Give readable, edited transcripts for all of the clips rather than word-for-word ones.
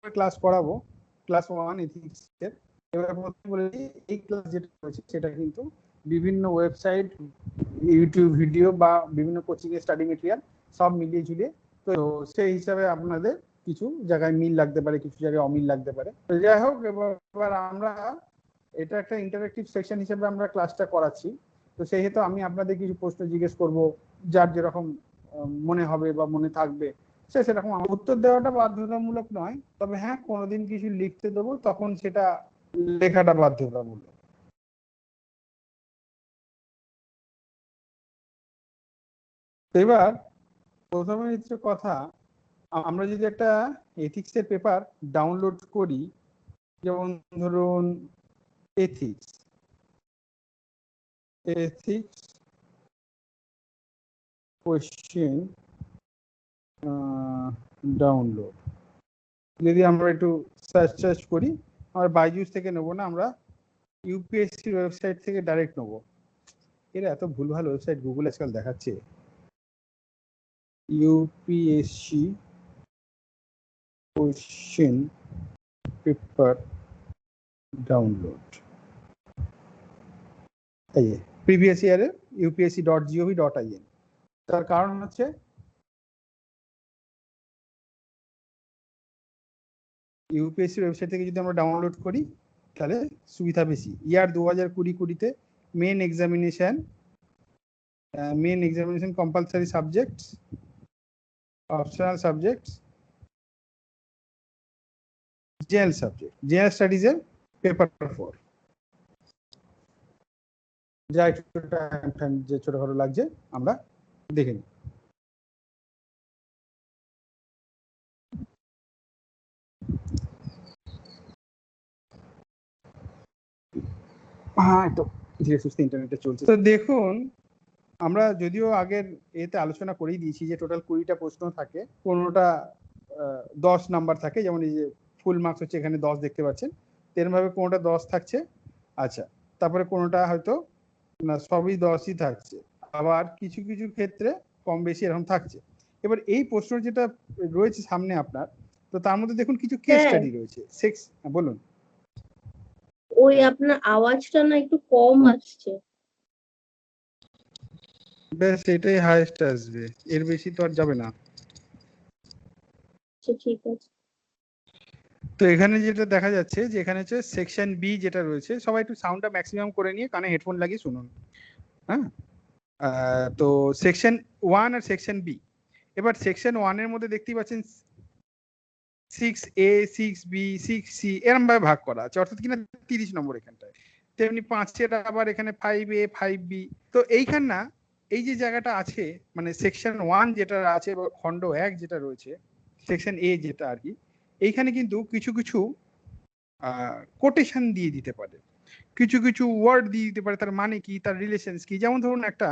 Class করাবো, class 1 ethics এর। এবার প্রথমে বলে এই ক্লাস যেটা রয়েছে সেটা কিন্তু বিভিন্ন ওয়েবসাইট, ইউটিউব ভিডিও বা বিভিন্ন কোচিং এর স্টাডি মেটেরিয়াল সব মিলিয়ে ঝুলিয়ে, তো সেই হিসাবে আপনাদের কিছু জায়গায় মিল লাগতে পারে, কিছু জায়গায় অমিল লাগতে পারে। তো যাই হোক, এবার আমরা এটা একটা ইন্টারেক্টিভ সেকশন হিসেবে আমরা ক্লাসটা করাচ্ছি। তো সেই হেতু আমি আপনাদের কিছু প্রশ্ন জিজ্ঞেস করব, যার যেরকম মনে হবে বা মনে থাকবে সেরকম উত্তর দেওয়াটা বাধ্যতামূলক নয়, তবে হ্যাঁ কোনোদিন কিছু লিখতে দেবো তখন সেটা লেখাটা বাধ্যতামূলক। এবার প্রথমে হচ্ছে কথা, আমরা যদি একটা এথিক্স এর পেপার ডাউনলোড করি, যেমন ধরুন এথিক্স কোশ্চেন ডাউনলোড, যদি আমরা একটু সার্চ করি, আমরা বাইজুস থেকে নেবো না, আমরা ইউপিএসসি ওয়েবসাইট থেকে ডাইরেক্ট নেবো। এরা এত ভুলভাল ওয়েবসাইট গুগল আজকাল দেখাচ্ছে। ইউপিএসসি কোশ্চেন পেপার ডাউনলোড, এই প্রিভিয়াস ইয়ারে upsc.gov.in। তার কারণ হচ্ছে ইউপিএসসি ওয়েবসাইট থেকে যদি আমরা ডাউনলোড করি তাহলে সুবিধা বেশি। ইয়ার 2020-20তে main examination compulsory subjects, optional subjects, general subject, general studies এর পেপার 4, যা একটু যে ছোটখাটো লাগছে আমরা দেখে নিই। হ্যাঁ, তো ধীরে সুস্থে ইন্টারনেটে চলছে। তো দেখুন, আমরা যদিও আগের এতে আলোচনা করেই দিয়েছি যে টোটাল 20টা প্রশ্ন থাকে, 15টা 10 নাম্বার থাকে, যেমন এই যে ফুল মার্কস হচ্ছে এখানে 10 দেখতে পাচ্ছেন, তেরম ভাবে কোনোটা 10 থাকছে। আচ্ছা, তারপরে কোনোটা হয়তো না সবই 10ই থাকছে, আবার কিছু কিছু ক্ষেত্রে কম বেশি এরকম থাকছে। এবার এই প্রশ্ন যেটা রয়েছে সামনে আপনার, তো তার মধ্যে দেখুন কিছু কেস স্টাডি রয়েছে। বলুন। ওই আপনার আওয়াজটা না একটু কম আসছে। বেশ, এটাই হাইয়েস্ট আসবে, এর বেশি তো আর যাবে না। ঠিক আছে। তো এখানে যেটা দেখা যাচ্ছে যে এখানে হচ্ছে সেকশন বি যেটা রয়েছে, সবাই একটু সাউন্ডটা ম্যাক্সিমাম করে নিয়ে কানে হেডফোন লাগিয়ে শুনুন। হ্যাঁ, তো সেকশন 1 আর সেকশন বি। এবার সেকশন 1 এর মধ্যে দেখতেই পাচ্ছেন 6A 6B 6C এরকম ভাবে ভাগ করা আছে, অর্থাৎ কিনা 30 নম্বর এখানটায়। তেমনি 5-এর আবার এখানে 5A 5B। তো এইখান না, এই যে জায়গাটা আছে, মানে সেকশন 1 যেটা আছে খণ্ড 1 যেটা রয়েছে, সেকশন এ যেটা আর কি, এইখানে কিন্তু কিছু কিছু কোটেশন দিয়ে দিতে পারে, কিছু কিছু ওয়ার্ড দিয়ে দিতে পারে, তার মানে কি, তার রিলেশনস কি। যেমন ধরুন একটা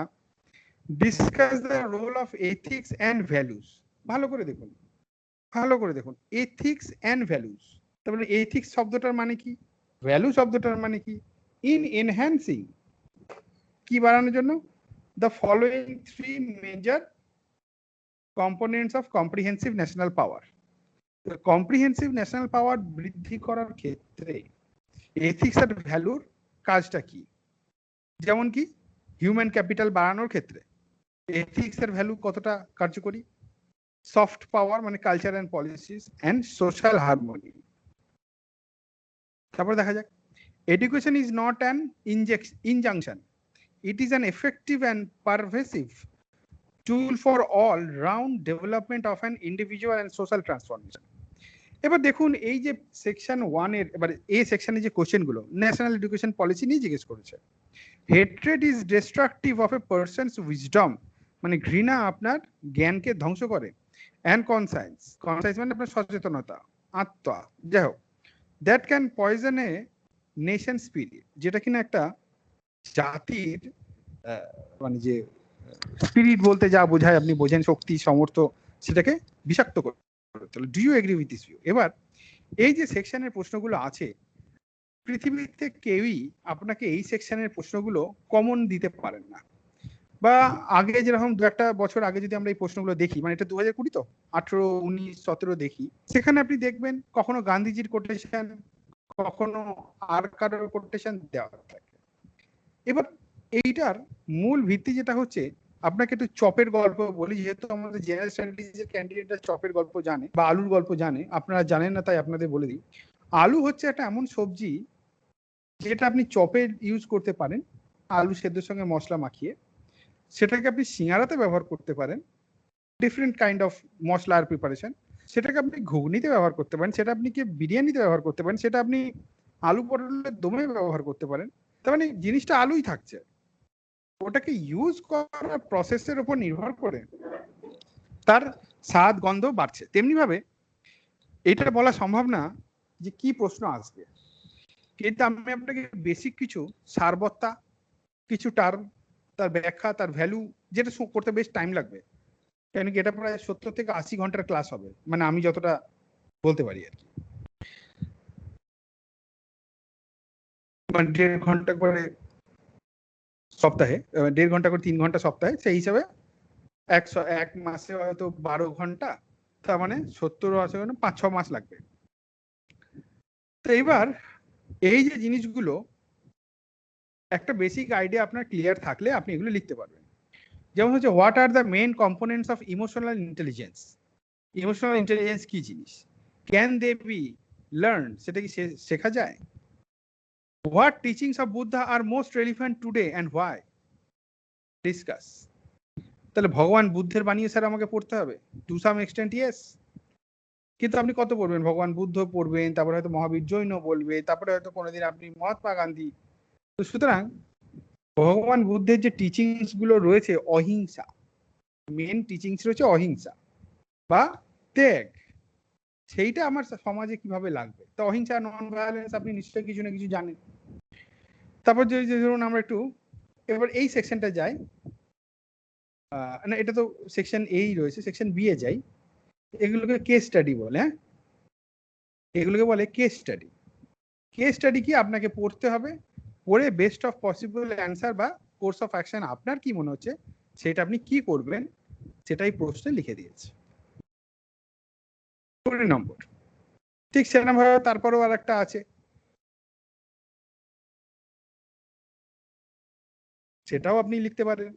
discuss the role of ethics and values. ভালো করে দেখুন, ভালো করে দেখুন, এথিক্স এন্ড ভ্যালুস, তারপরে এথিক্স শব্দটার মানে কি, ভ্যালু শব্দটার মানে কি, ইন এনহ্যান্সিং, কি বাড়ানোর জন্য, the following 3 major components of comprehensive national power. Comprehensive national পাওয়ার বৃদ্ধি করার ক্ষেত্রে এথিক্স আর ভ্যালুর কাজটা কি। যেমন কি হিউম্যান ক্যাপিটাল বাড়ানোর ক্ষেত্রে এথিক্স আর ভ্যালু কতটা কার্যকরী, সফট পাওয়ার মানে culture and policies and social harmony. তারপর দেখা যাক, education is not an injunction, it is an effective and pervasive tool for all round development of an individual and social transformation. এবার দেখুন, এই যে সেকশন 1 এর এবার এই সেকশনে যে কোশ্চেনগুলো ন্যাশনাল এডুকেশন পলিসি নিয়ে জিজ্ঞেস করেছে। Hatred is destructive of A persons wisdom, মানে ঘৃণা আপনার জ্ঞানকে ধ্বংস করে। অ্যান্ড কনসায়েন্স, কনসায়েন্স মানে আপনার সচেতনতা, আত্মা, যাই হোক, that can poison a nation spirit, যেটা কিনা একটা জাতির মানে যে স্পিরিট বলতে যা বোঝায় আপনি বোঝেন, শক্তি সমর্থ, সেটাকে বিষাক্ত করে। Do you agree with this view? এবার এই যে সেকশনের প্রশ্নগুলো আছে, পৃথিবীতে কেউই আপনাকে এই সেকশনের প্রশ্নগুলো কমন দিতে পারেন না। বা আগে যেরকম দু একটা বছর আগে যদি আমরা এই প্রশ্নগুলো দেখি, মানে এটা 2020 তো, 18, 19, 17 দেখি, সেখানে আপনি দেখবেন কখনো গান্ধীজির কোটেশন, কখনো আর কারোর কোটেশন দেওয়া থাকে। এবার এইটার মূল ভিত্তি যেটা হচ্ছে, আপনাকে একটু চপের গল্প বলি, যেহেতু আমাদের জেনারেল স্টাডিজের ক্যান্ডিডেটরা চপের গল্প জানে বা আলুর গল্প জানে, আপনারা জানেন না তাই আপনাদের বলে দিই। আলু হচ্ছে একটা এমন সবজি যেটা আপনি চপে ইউজ করতে পারেন, আলু সেদ্ধর সঙ্গে মশলা মাখিয়ে। সেটাকে আপনি সিঙ্গারাতে ব্যবহার করতে পারেন, ডিফারেন্ট কাইন্ড অফ মশলা আর প্রিপারেশন। সেটাকে আপনি ঘুগনিতে ব্যবহার করতে পারেন, সেটা আপনি কি বিরিয়ানিতে ব্যবহার করতে পারেন, সেটা আপনি আলু পটলের দমে ব্যবহার করতে পারেন। তার মানে জিনিসটা আলুই থাকছে, ওটাকে ইউজ করার প্রসেসের উপর নির্ভর করে তার স্বাদ গন্ধ বাড়ছে। তেমনি ভাবে এটা বলা সম্ভব না যে কি প্রশ্ন আসবে, কিন্তু আমি আপনাকে বেসিক কিছু সারবত্তা, কিছু টার্ম, তার ব্যাখ্যা, তার ভ্যালু, যেটা করতে বেশ টাইম লাগবে, কেন কি এটা প্রায় 70 থেকে 80 ঘন্টার ক্লাস হবে, মানে আমি যতটা বলতে পারি আর কি, মানে 1.5 ঘন্টা করে সপ্তাহে, 1.5 ঘন্টা করে 3 ঘন্টা সপ্তাহে, সেই হিসাবে এক মাসে হয়তো 12 ঘন্টা, তার মানে 70-80, 5-6 মাস লাগবে। তো এবার এই যে জিনিসগুলো, একটা বেসিক আইডিয়া আপনার ক্লিয়ার থাকলে আপনি এগুলো লিখতে পারবেন। যেমন হচ্ছে, what are the main components of emotional intelligence. Emotional intelligence কি জিনিস, ক্যান দে বি লার্ন, সেটা কি শেখা যায়? What teachings of Buddha are most relevant today and why, discuss. তাহলে ভগবান বুদ্ধের বানিয়ে স্যার আমাকে পড়তে হবে? টু সাম এক্সটেন্ট ইয়েস, কিন্তু আপনি কত পড়বেন? ভগবান বুদ্ধ পড়বেন, তারপরে হয়তো মহাবীর জৈন বলবে, তারপরে হয়তো কোনোদিন আপনি মহাত্মা গান্ধী। তো সুতরাং ভগবান বুদ্ধের যে টিচিংস গুলো রয়েছে, অহিংসা, মেন টিচিংস রয়েছে অহিংসা বা ত্যাগ, সেইটা আমার সমাজে কিভাবে লাগবে। তো অহিংসা, নন ভায়োলেন্স, আপনি নিশ্চয়ই কিছু না কিছু জানেন। তারপর যে ধরুন আমরা একটু এবার এই সেকশনটা যাই, না এটা তো সেকশন এই রয়েছে, সেকশন বি এ যাই। এগুলোকে কেস স্টাডি বলে, হ্যাঁ, এগুলোকে বলে কেস স্টাডি। কেস স্টাডি কি, আপনাকে পড়তে হবে, পড়ে বেস্ট অফ পসিবল অ্যান্সার বা কোর্স অফ অ্যাকশন আপনার কি মনে হচ্ছে সেটা আপনি কি করবেন সেটাই প্রশ্নে লিখে দিয়েছে। 20 নম্বর। ঠিক সেরকম ভাবে তারপরেও আর একটা আছে, সেটাও আপনি লিখতে পারেন,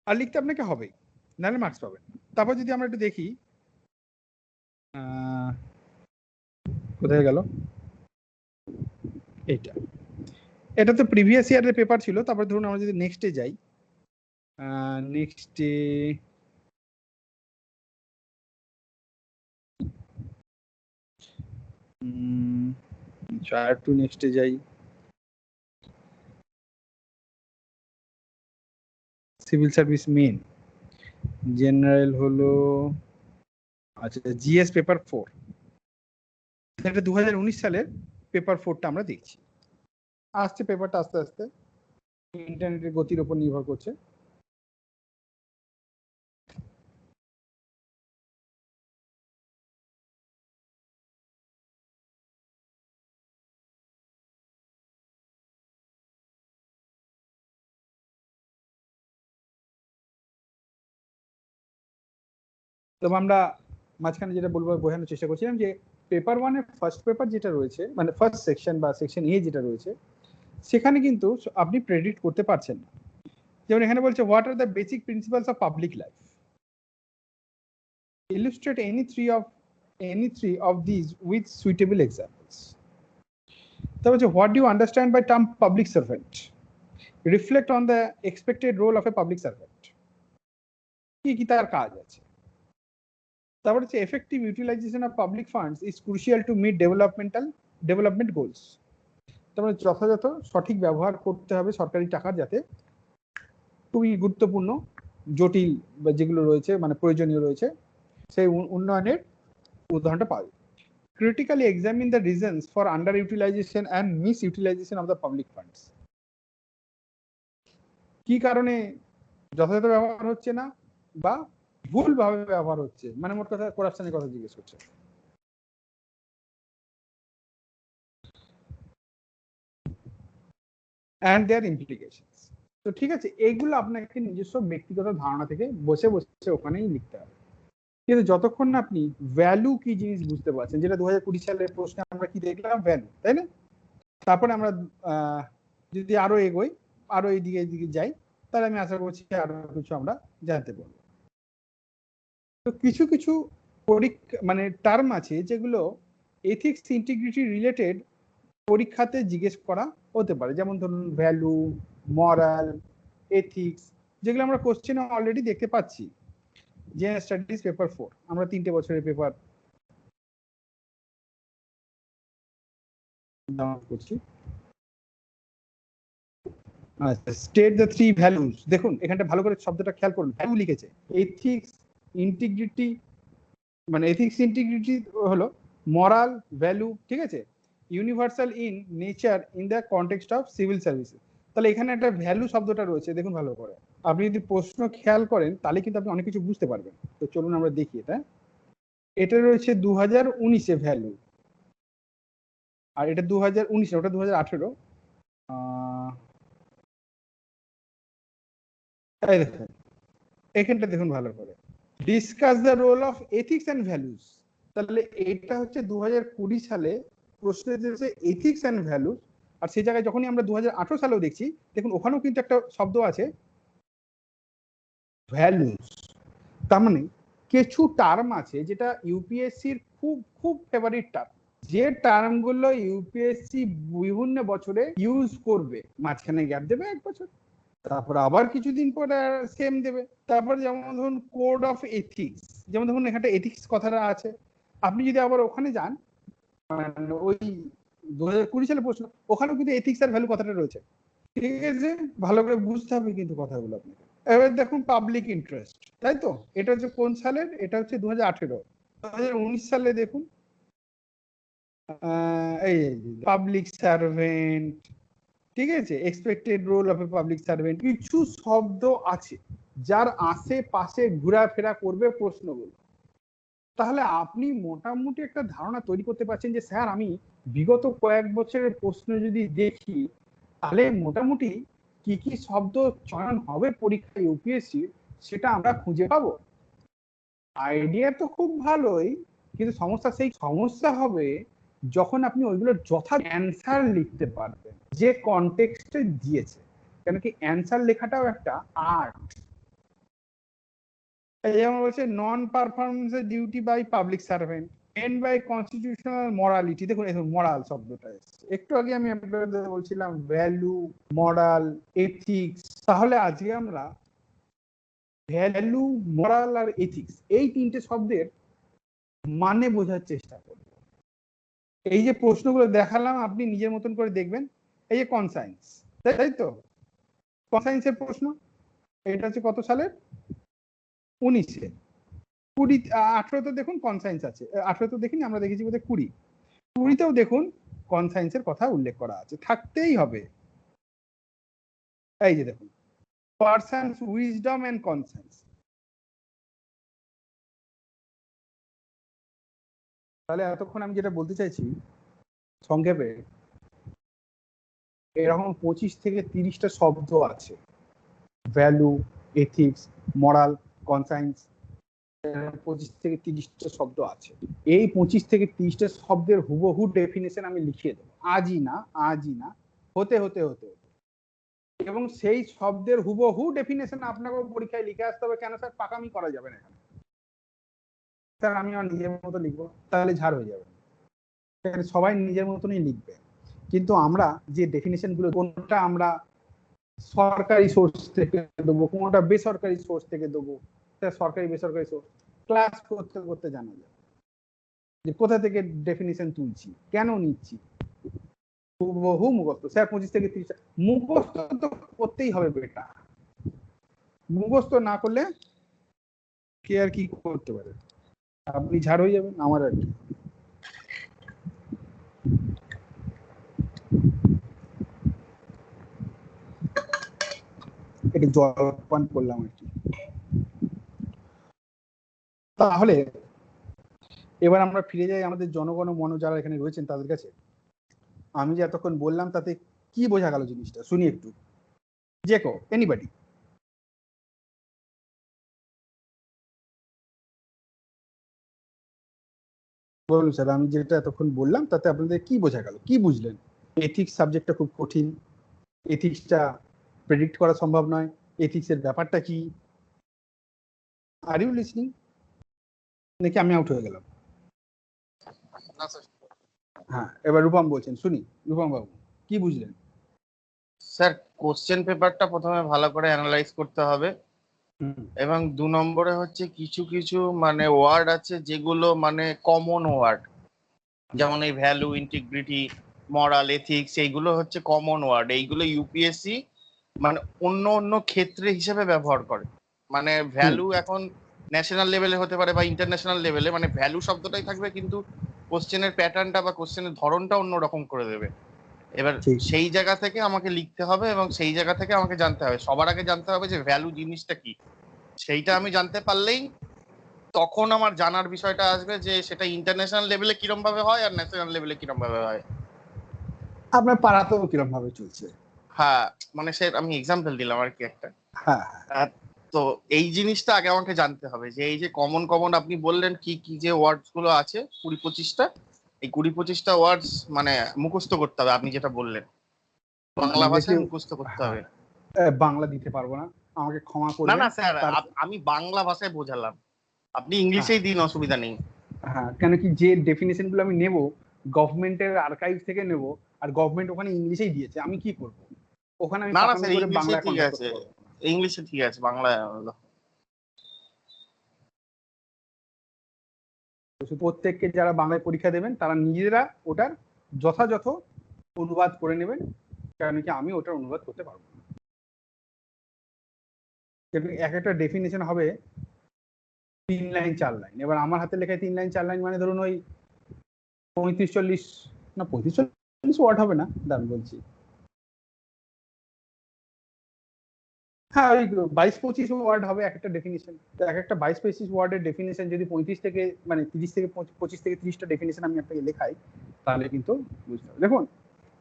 আর লিখতে আপনাকে হবে, নাহলে মার্কস পাবেন। তারপর যদি আমরা একটু দেখি, কোথায় গেল এইটা, এটা তো প্রিভিয়াস ইয়ারের পেপার ছিল। তারপর ধরুন আমরা যদি নেক্সটে যাই, নেক্সটে একটু নেক্সটে যাই, সিভিল সার্ভিস মেন জেনারেল হলো, আচ্ছা জিএস পেপার 4, এটা 2019 সালের পেপার 4টা আমরা দেখছি। আসছে পেপারটা আস্তে আস্তে, ইন্টারনেটের গতির উপর নির্ভর করছে। তবে আমরা মাঝখানে যেটা বলবো, বোঝানোর চেষ্টা করছিলাম যে পেপার 1-এর ফার্স্ট পেপার যেটা রয়েছে, মানে ফার্স্ট সেকশন বা সেকশন এ যেটা রয়েছে, সেখানে কিন্তু আপনি প্রেডিক্ট করতে পারছেন না। যেমন এখানে বলছে, what are the basic principles of public life, illustrate any three of these with suitable examples. তারপর হচ্ছে, what do you understand by term public servant, reflect on the expected role of a public servant, কি কি তার কাজ আছে। তারপর হচ্ছে, effective utilization of public funds is crucial to meet development goals. তারপরে যথাযথ সঠিক ব্যবহার করতে হবে সরকারি টাকার, যাতে খুবই গুরুত্বপূর্ণ জটিল বা যেগুলো রয়েছে মানে প্রয়োজনীয় রয়েছে সেই উন্নয়নের উদাহরণটা পাওয়া যায়। Critically examine the reasons for underutilization and misutilization of the public funds. কি কারণে যথাযথ ব্যবহার হচ্ছে না বা ভুলভাবে ব্যবহার হচ্ছে, মানে মোট কথা করাপশনের কথা জিজ্ঞেস করছে। And their implications. তো ঠিক আছে, এইগুলো আপনাকে নিজস্ব ব্যক্তিগত ধারণা থেকে বসে বসে ওখানেই লিখতে হবে। কিন্তু যতক্ষণ না আপনি ভ্যালু কি জিনিস বুঝতে পারছেন, যেটা 2020 সালের প্রশ্নে আমরা কি দেখলাম, ভ্যালু, তাই না? তারপরে আমরা যদি আরো এগোই, আরো এইদিকে যাই, তাহলে আমি আশা করছি আরো কিছু আমরা জানতে পারবো। তো কিছু কিছু পরীক্ষা মানে টার্ম আছে যেগুলো এথিক্স ইন্টিগ্রিটি রিলেটেড পরীক্ষাতে জিজ্ঞেস করা হতে পারে, যেমন ধরুন ভ্যালু, মরাল, এথিক্স, যেগুলো আমরা কোশ্চেনে অলরেডি দেখতে পাচ্ছি। জেনারেল স্টাডিজ পেপার 4, আমরা 3টে বছরের পেপার ডাউনলোড করছি। আচ্ছা, স্টেট দ্য থ্রি ভ্যালুস। দেখুন এখানটা ভালো করে শব্দটা খেয়াল করুন, ভ্যালু লিখেছে। এথিক্স ইন্টিগ্রিটি, মানে এথিক্স ইন্টিগ্রিটি হলো মরাল ভ্যালু, ঠিক আছে, universal in nature in the context of civil services. তাহলে এখানে একটা ভ্যালু শব্দটা রয়েছে, দেখুন ভালো করে। আপনি যদি প্রশ্ন খেয়াল করেন তাহলে কিন্তু আপনি অনেক কিছু বুঝতে পারবেন। তো চলুন আমরা দেখি এটা। এটা রয়েছে 2019-এ ভ্যালু, আর এটা 2019, ওটা 2018। এই দেখুন এখানটা দেখুন ভালো করে, discuss the role of ethics and values. তাহলে এটা হচ্ছে 2020 সালে প্রশ্ন এসেছে এথিক্স অ্যান্ড ভ্যালুস। আর সেই জায়গায় যখনই আমরা 2018 সালেও দেখছি, দেখুন ওখানেও কিন্তু একটা শব্দ আছে ভ্যালুস। তার মানে কিছু টার্ম আছে যেটা ইউপিএসসির খুব খুব ফেভারিট টার্ম, যে টার্মগুলো ইউপিএসসি বিভিন্ন বছরে ইউজ করবে, মাঝখানে গ্যাপ দেবে 1 বছর, তারপর আবার কিছুদিন পরে সেম দেবে। তারপর যেমন ধরুন কোড অফ এথিক্স, যেমন ধরুন এখানে এথিক্স কথাটা আছে, আপনি যদি আবার ওখানে যান, মানে ওই 2020 সালে প্রশ্ন, ওখানেও কিন্তু এথিক্স আর ভ্যালু কথাটা রয়েছে। ঠিক আছে, ভালো করে বুঝতে হবে কিন্তু কথাগুলো আপনাকে। এবার দেখুন পাবলিক ইন্টারেস্ট, তাই তো? এটা হচ্ছে কোন সালের? এটা হচ্ছে 2018। 2019 সালে দেখুন এই পাবলিক সার্ভেন্ট, ঠিক আছে, expected role of a public servant. কিছু শব্দ আছে যার আশেপাশে ঘোরাফেরা করবে প্রশ্নগুলো। তাহলে আপনি মোটামুটি একটা ধারণা তৈরি করতে পারছেন যে স্যার আমি বিগত কয়েক বছরের প্রশ্ন যদি দেখি, তাহলে মোটামুটি কি কি শব্দ চয়ন হবে পরীক্ষায় ইউপিএসসি, সেটা আমরা খুঁজে পাবো। আইডিয়া তো খুব ভালোই, কিন্তু সমস্যা হবে যখন আপনি ওইগুলোর যথা অ্যান্সার লিখতে পারবেন যে কনটেক্সটে দিয়েছে। কেন কি অ্যান্সার লেখাটাও একটা আর্ট। যেমন বলছে non performance duty by public servant and by constitutional morality. দেখুন এই মরাল শব্দটা এসেছে, একটু আগে আমি আপনাদের বলছিলাম ভ্যালু, মরাল, এথিক্স। তাহলে আজকে আমরা ভ্যালু, মরাল আর এথিক্স এই 3টে শব্দের মানে বোঝার চেষ্টা করব। এই যে প্রশ্নগুলো দেখালাম আপনি নিজের মতন করে দেখবেন। এই যে কনসায়েন্স, তাই তো? কনসায়েন্সের প্রশ্ন, এটা হচ্ছে কত সালের? 19-এ। 18 তো দেখুন কনসায়েন্স আছে, 18 তো দেখিনি, আমরা দেখেছি বোধহয় 20-তেও দেখুন কনসায়েন্সের কথা উল্লেখ করা আছে, থাকতেই হবে। এই যে দেখুন পারসনস উইজডম এন্ড কনসায়েন্স। তাহলে এতক্ষণ আমি যেটা বলতে চাইছি সংক্ষেপে, এরকম 25 থেকে 30টা শব্দ আছে, ভ্যালু, এথিক্স, মরাল, কনসায়েন্স, 25 থেকে 30টা শব্দ আছে। এই 25 থেকে 30টা শব্দের হুবহু ডেফিনেশন আমি লিখিয়ে দেবো আজই না, হতে হতে হতে হতে। এবং সেই শব্দের হুবহু ডেফিনেশন আপনাকে পরীক্ষায় লিখে আসতে হবে। কেন স্যার? পাকামি করা যাবে না এখানে। স্যার আমি আমার নিজের মতো লিখবো, তাহলে ঝাড় হয়ে যাবে। সবাই নিজের মতনই লিখবে, কিন্তু আমরা যে ডেফিনেশন গুলো, কোনটা আমরা সরকারি সোর্স থেকে দেবো, কোনটা বেসরকারি সোর্স থেকে দেবো, সরকারি বেসরকারি সোর্স ক্লাস করতে করতে জানা যায় যে কোথা থেকে ডেফিনেশন তুলছি, কেন নিচ্ছি। বহু মুখস্থ স্যার, 25 থেকে 30টা মুখস্থ তো করতেই হবে বেটা। মুখস্থ না করলে কে আর কি করতে পারে? আপনি ঝাড় হয়ে যাবেন, আমার আর কি। একটু জল পান করলাম আর কি। তাহলে এবার আমরা ফিরে যাই আমাদের জনগণ মন যারা এখানে রয়েছেন তাদের কাছে। আমি যে এতক্ষণ বললাম তাতে কি বোঝা গেল জিনিসটা শুনি একটু। যে কেউ, এনিবডি। বলুন স্যার, আমি যেটা এতক্ষণ বললাম তাতে আপনাদের কি বোঝা গেল, কি বুঝলেন? এথিক্স সাবজেক্টটা খুব কঠিন, এথিক্সটা প্রেডিক্ট করা সম্ভব নয়, এথিক্সের ব্যাপারটা কি? আর ইউ লিসনিং নাকি আমি আউট হয়ে গেলাম? হ্যাঁ, এবার রূপম বলছেন, শুনি। রূপম বাবু, কি বুঝলেন? স্যার, কোশ্চেন পেপারটা প্রথমে ভালো করে অ্যানালাইজ করতে হবে, এবং 2 নম্বরে হচ্ছে কিছু কিছু মানে ওয়ার্ড আছে যেগুলো মানে কমন ওয়ার্ড, যেমন এই ভ্যালু, ইন্টিগ্রিটি, মরাল, এথিক্স, এইগুলো হচ্ছে কমন ওয়ার্ড। এইগুলো ইউপিএসসি মানে অন্য অন্য ক্ষেত্রে হিসেবে ব্যবহার করে। মানে ভ্যালু এখন ন্যাশনাল লেভেলে হতে পারে বা ইন্টারন্যাশনাল লেভেলে, মানে ভ্যালু শব্দটাই থাকবে কিন্তু কোশ্চেনের প্যাটার্নটা বা কোশ্চেনের ধরনটা অন্যরকম করে দেবে। এবার সেই জায়গা থেকে আমাকে লিখতে হবে এবং সেই জায়গা থেকে আমাকে জানতে হবে, সবার আগে জানতে হবে যে ভ্যালু জিনিসটা কি। সেইটা আমি জানতে পারলেই তখন আমার জানার বিষয়টা আসবে যে সেটা ইন্টারন্যাশনাল লেভেলে কিরম ভাবে হয় আর ন্যাশনাল লেভেলে কিরম ভাবে হয়। আপনার পাড়াতেও কিরম ভাবে চলছে? হ্যাঁ, মানে সে আমি এক্সাম্পল দিলাম আর কি একটা। হ্যাঁ, তো এই জিনিসটা আগে আমাকে জানতে হবে যে এই যে কমন কমন আপনি বললেন কি কি যে ওয়ার্ডস গুলো আছে 20-25টা, এই 20-25টা ওয়ার্ডস মানে মুখস্থ করতে হবে। আপনি যেটা বললেন বাংলা ভাষায় মুখস্থ করতে হবে। বাংলা দিতে পারবো না, আমাকে ক্ষমা না করবেন। না স্যার, আমি বাংলা ভাষায় বোঝালাম, আপনি ইংলিশেই দিন, অসুবিধা নেই। হ্যাঁ, কেন কি যে ডেফিনেশন গুলো আমি নেব গভর্নমেন্টের আর্কাইভ থেকে নেব, আর গভর্নমেন্ট ওখানে ইংলিশেই দিয়েছে, আমি কি করব? ওখানে আমি না না পাকামি স্যার, করে ইংলিশে বাংলায় ঠিক কনভার্ট আছে, করতে পারবো না। ইংলিশে ঠিক আছে, বাংলায় প্রত্যেককে যারা বাংলায় পরীক্ষা দেবেন তারা নিজেরা ওটার যথাযথ অনুবাদ করে নেবেন, কারণ কি আমি ওটার অনুবাদ করতে পারবো না। এক একটা ডেফিনেশন হবে 3 লাইন 4 লাইন, এবার আমার হাতে লেখায় 3 লাইন 4 লাইন মানে ধরুন ওই 35-40, না 35-40 ওয়ার্ড হবে না, দাম বলছি, হ্যাঁ ওই 22-25 ওয়ার্ড হবে একটা ডেফিনেশন। তো এক একটা 22-25 ওয়ার্ডের ডেফিনেশন যদি 35 থেকে মানে 30 থেকে 25 থেকে 30টা ডেফিনেশন আমি আপনাকে লেখাই, তাহলে কিন্তু বুঝতে হবে। দেখুন,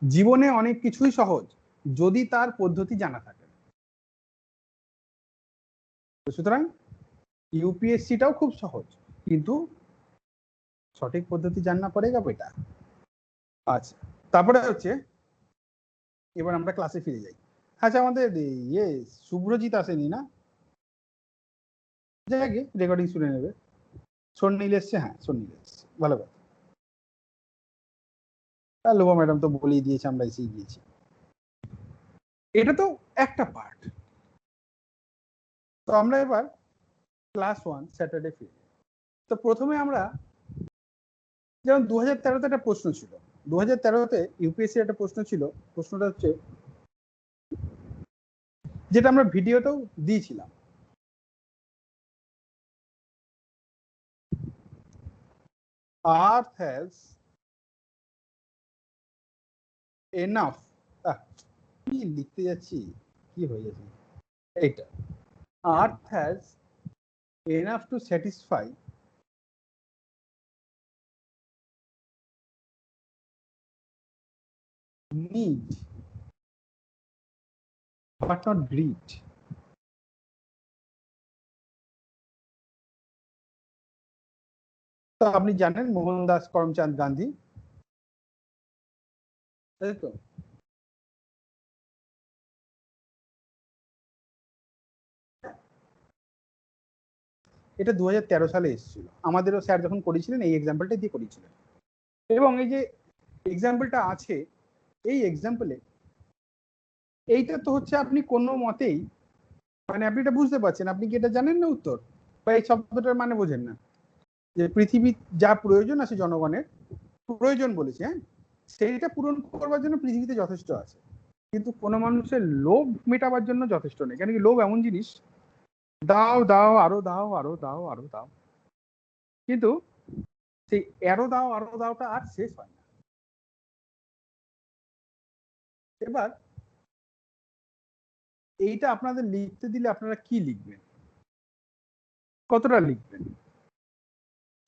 জীবনে অনেক কিছুই সহজ যদি তার পদ্ধতি জানা থাকে। সুতরাং ইউপিএসসিটাও খুব সহজ, কিন্তু সঠিক পদ্ধতি জাননা পড়েগা বেটা। আচ্ছা, তারপরে হচ্ছে এবার আমরা ক্লাসে ফিরে যাই। আচ্ছা, আমাদের ইয়ে শুভ্রজিৎ আসেনি না? যাই রেকর্ডিং শুনে নেবে। সন্নিল এসছে, হ্যাঁ সন্নিল এসছে, ভালো কথা। লোবা ম্যাডাম তো বলেই দিয়েছে, আমরা এসেই গিয়েছি। এটা তো একটা পার্ট। তো আমরা এবার ক্লাস 1 স্যাটারডে ফিরে। তো প্রথমে আমরা যেমন 2013-তে একটা প্রশ্ন ছিল, 2013-তে ইউপিএসসি একটা প্রশ্ন ছিল। প্রশ্নটা হচ্ছে যেটা আমরা ভিডিওতেও দিয়েছিলাম, Earth has enough, কি লিখতে যাচ্ছি, কি হয়ে যাচ্ছে এইটা, Earth has enough to satisfy need but not greed. তো আপনি জানেন মোহনদাস করমচাঁদ গান্ধী, তাই তো? এটা 2013 সালে এসেছিল, আমাদেরও স্যার যখন করেছিলেন এই এক্সাম্পলটা দিয়ে করেছিলেন। এবং এই যে এক্সাম্পলটা আছে, এই এক্সাম্পলে এইটা তো হচ্ছে আপনি কোনো মতেই মানে আপনি এটা বুঝতে পারছেন, আপনি কি এটা জানেন না উত্তর, বা এই শব্দটার মানে বোঝেন না? যে পৃথিবীর যা প্রয়োজন আছে জনগণের, প্রয়োজন বলেছে, হ্যাঁ, সেইটা পূরণ করবার জন্য পৃথিবীতে যথেষ্ট আছে, কিন্তু কোনো মানুষের লোভ মেটাবার জন্য যথেষ্ট নেই। কেন কি লোভ এমন জিনিস, দাও দাও আরো দাও, আরো দাও, আরো দাও, কিন্তু সেই আরো দাও আরো দাওটা আর শেষ হয় না। এবার এইটা আপনাদের লিখতে দিলে আপনারা কি লিখবেন, কতটা লিখবেন,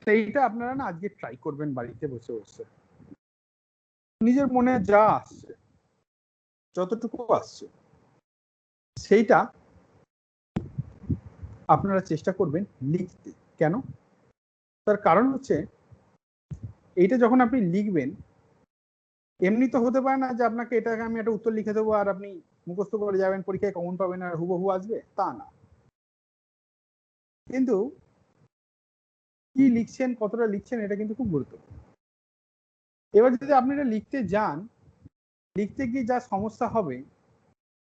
সেইটা আপনারা না আজকে ট্রাই করবেন বাড়িতে বসে বসে, নিজের মনে যা আসছে, যতটুকু আসছে সেইটা আপনারা চেষ্টা করবেন লিখতে। কেন? তার কারণ হচ্ছে এইটা যখন আপনি লিখবেন, এমনি তো হতে পারে না যে আপনাকে এটাকে আমি একটা উত্তর লিখে দেবো আর আপনি মুখস্থ করে যাবেন, পরীক্ষায় কমন পাবেন আর হুবহু আসবে, তা না। কিন্তু কি লিখছেন, কতটা লিখছেন, এটা কিন্তু খুব গুরুত্বপূর্ণ। এবার যদি আপনি এটা লিখতে যান, লিখতে গিয়ে যা সমস্যা হবে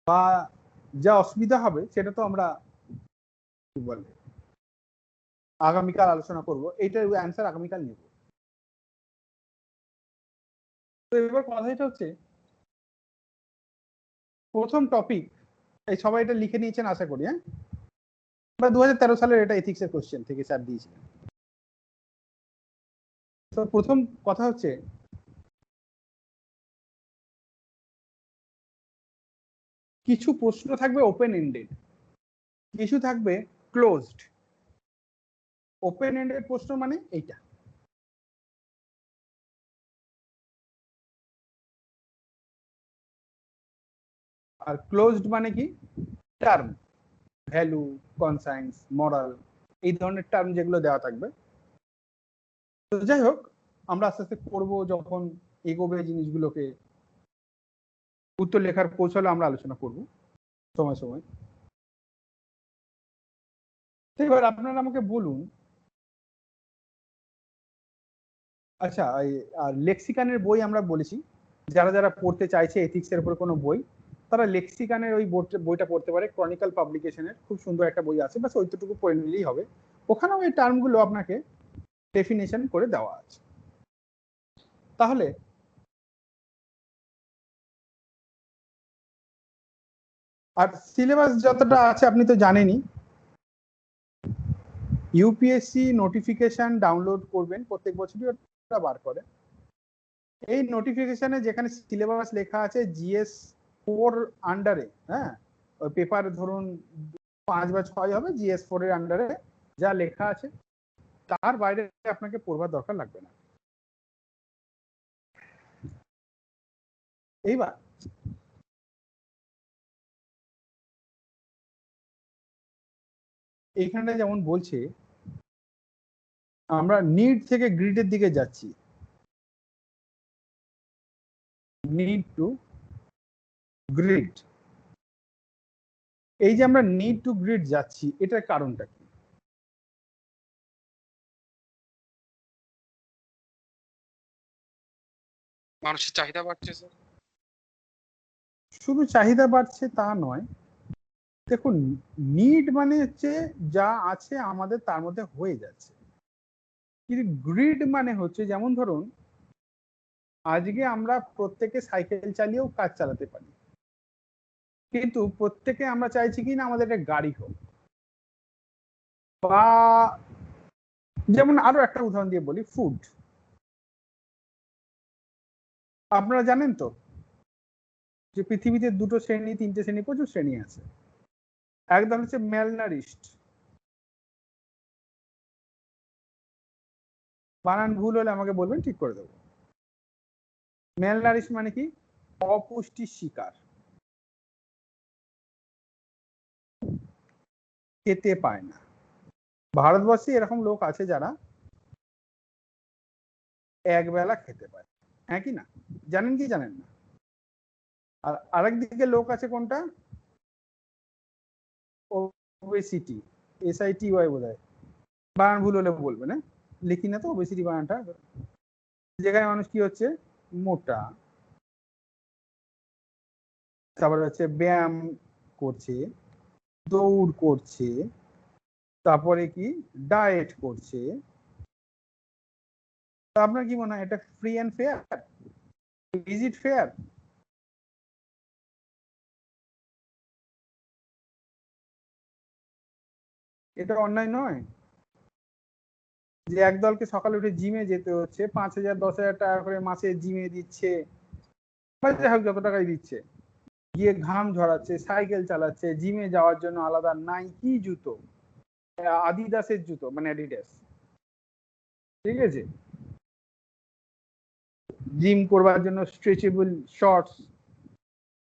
বা যা অসুবিধা হবে সেটা তো আমরা কি বলে আগামীকাল আলোচনা করব, এইটার অ্যান্সার আগামীকাল নেব। তো এবার কথাটা হচ্ছে, প্রথম টপিক, এই সবাই এটা লিখে নিয়েছেন আশা করি, হ্যাঁ? বা 2013 সালের এটা এথিক্সের কোশ্চেন থেকে স্যার দিয়েছিলেন। তো প্রথম কথা হচ্ছে, কিছু প্রশ্ন থাকবে ওপেন এন্ডেড, কিছু থাকবে ক্লোজড। ওপেন এন্ডেড প্রশ্ন মানে এইটা, আর ক্লোজড মানে কি, টার্ম, ভ্যালু, কনসাইন্স, মরাল, এই ধরনের টার্ম যেগুলো দেওয়া থাকবে। তো যাই হোক, আমরা আস্তে আস্তে করবো, যখন এগোবে জিনিসগুলোকে, উত্তর লেখার কৌশলে আমরা আলোচনা করব সময় সময়। এবার আপনারা আমাকে বলুন, আচ্ছা লেক্সিকানের বই আমরা বলেছি, যারা যারা পড়তে চাইছে এথিক্সের উপর কোনো বই, তারা লেক্সিকানের ওই বইটা পড়তে পারে, ক্রনিক্যাল পাবলিকেশনের খুব সুন্দর একটা বই আছে, বাস ওইটুকু পড়ে নিলেই হবে। ওখানেও এই টার্মগুলো আপনাকে ডেফিনেশন করে দেওয়া আছে। তাহলে আর সিলেবাস যতটা আছে আপনি তো জানেনই, ইউপিএসসি নোটিফিকেশন ডাউনলোড করবেন, প্রত্যেক বছরই ওটা বার করে। এই নোটিফিকেশনে যেখানে সিলেবাস লেখা আছে জিএস 4 আন্ডারে, হ্যাঁ, ওই পেপার ধরুন 5 বা 6 হবে, জিএস 4 এর আন্ডারে যা লেখা আছে তার বাইরে আপনাকে পড়বার দরকার লাগবে না। এইবার এইখানে যেমন বলছে, আমরা নিড থেকে গ্রিডের দিকে যাচ্ছি, নিড টু গ্রিড। এই যে আমরা নিড টু গ্রিড যাচ্ছি, এটার কারণটা কি? মানুষের চাহিদা বাড়ছে স্যার। শুধু চাহিদা বাড়ছে তা নয়, দেখুন, নিড মানে হচ্ছে যা আছে আমাদের তার মধ্যে হয়ে যাচ্ছে, কিন্তু গ্রিড মানে হচ্ছে, যেমন ধরুন আজকে আমরা প্রত্যেকে সাইকেল চালিয়েও কাজ চালাতে পারি, কিন্তু প্রত্যেকে আমরা চাইছি কি না আমাদের একটা গাড়ি হোক, বা যেমন আরো একটা উদাহরণ দিয়ে বলি, ফুড। আপনারা জানেন তো যে পৃথিবীতে 2টো শ্রেণী, 3টে শ্রেণী, প্রচুর শ্রেণী আছে। একদল হচ্ছে ম্যালনারিস্ট, বানান ভুল হলে আমাকে বলবেন, ঠিক করে দেবো। ম্যালনারিস্ট মানে কি, অপুষ্টির শিকার, খেতে পায় না। ভারতবর্ষে এরকম লোক আছে যারা একবেলা খেতে পায়, হ্যাঁ কি না? জানেন কি জানেন না? আর আরেক দিকে লোক আছে কোনটা, ওবেসিটি, SITY বোধহয়, বানান ভুল হলে বলবেন, হ্যাঁ, লিখি না তো ওবেসিটি বানানটা, যেখানে মানুষ কি হচ্ছে, মোটা, তারপরে হচ্ছে ব্যায়াম করছে, দৌড় করছে, তারপরে কি ডায়েট করছে। তো আপনার কি মনে হয় এটা free and fair? Is it fair? এটা অন্যায় নয় যে একদলকে সকালে উঠে জিমে যেতে হচ্ছে, 5,000 10,000 টাকা করে মাসে জিমে দিচ্ছে, বা যাই হোক যত টাকাই দিচ্ছে, গিয়ে ঘাম ঝরাচ্ছে, সাইকেল চালাচ্ছে, জিমে যাওয়ার জন্য আলাদা নাইকি জুতো, আদিদাসের জুতো মানে অ্যাডিডাস, ঠিক আছে, জিম করবার জন্য স্ট্রেচেবল শর্টস,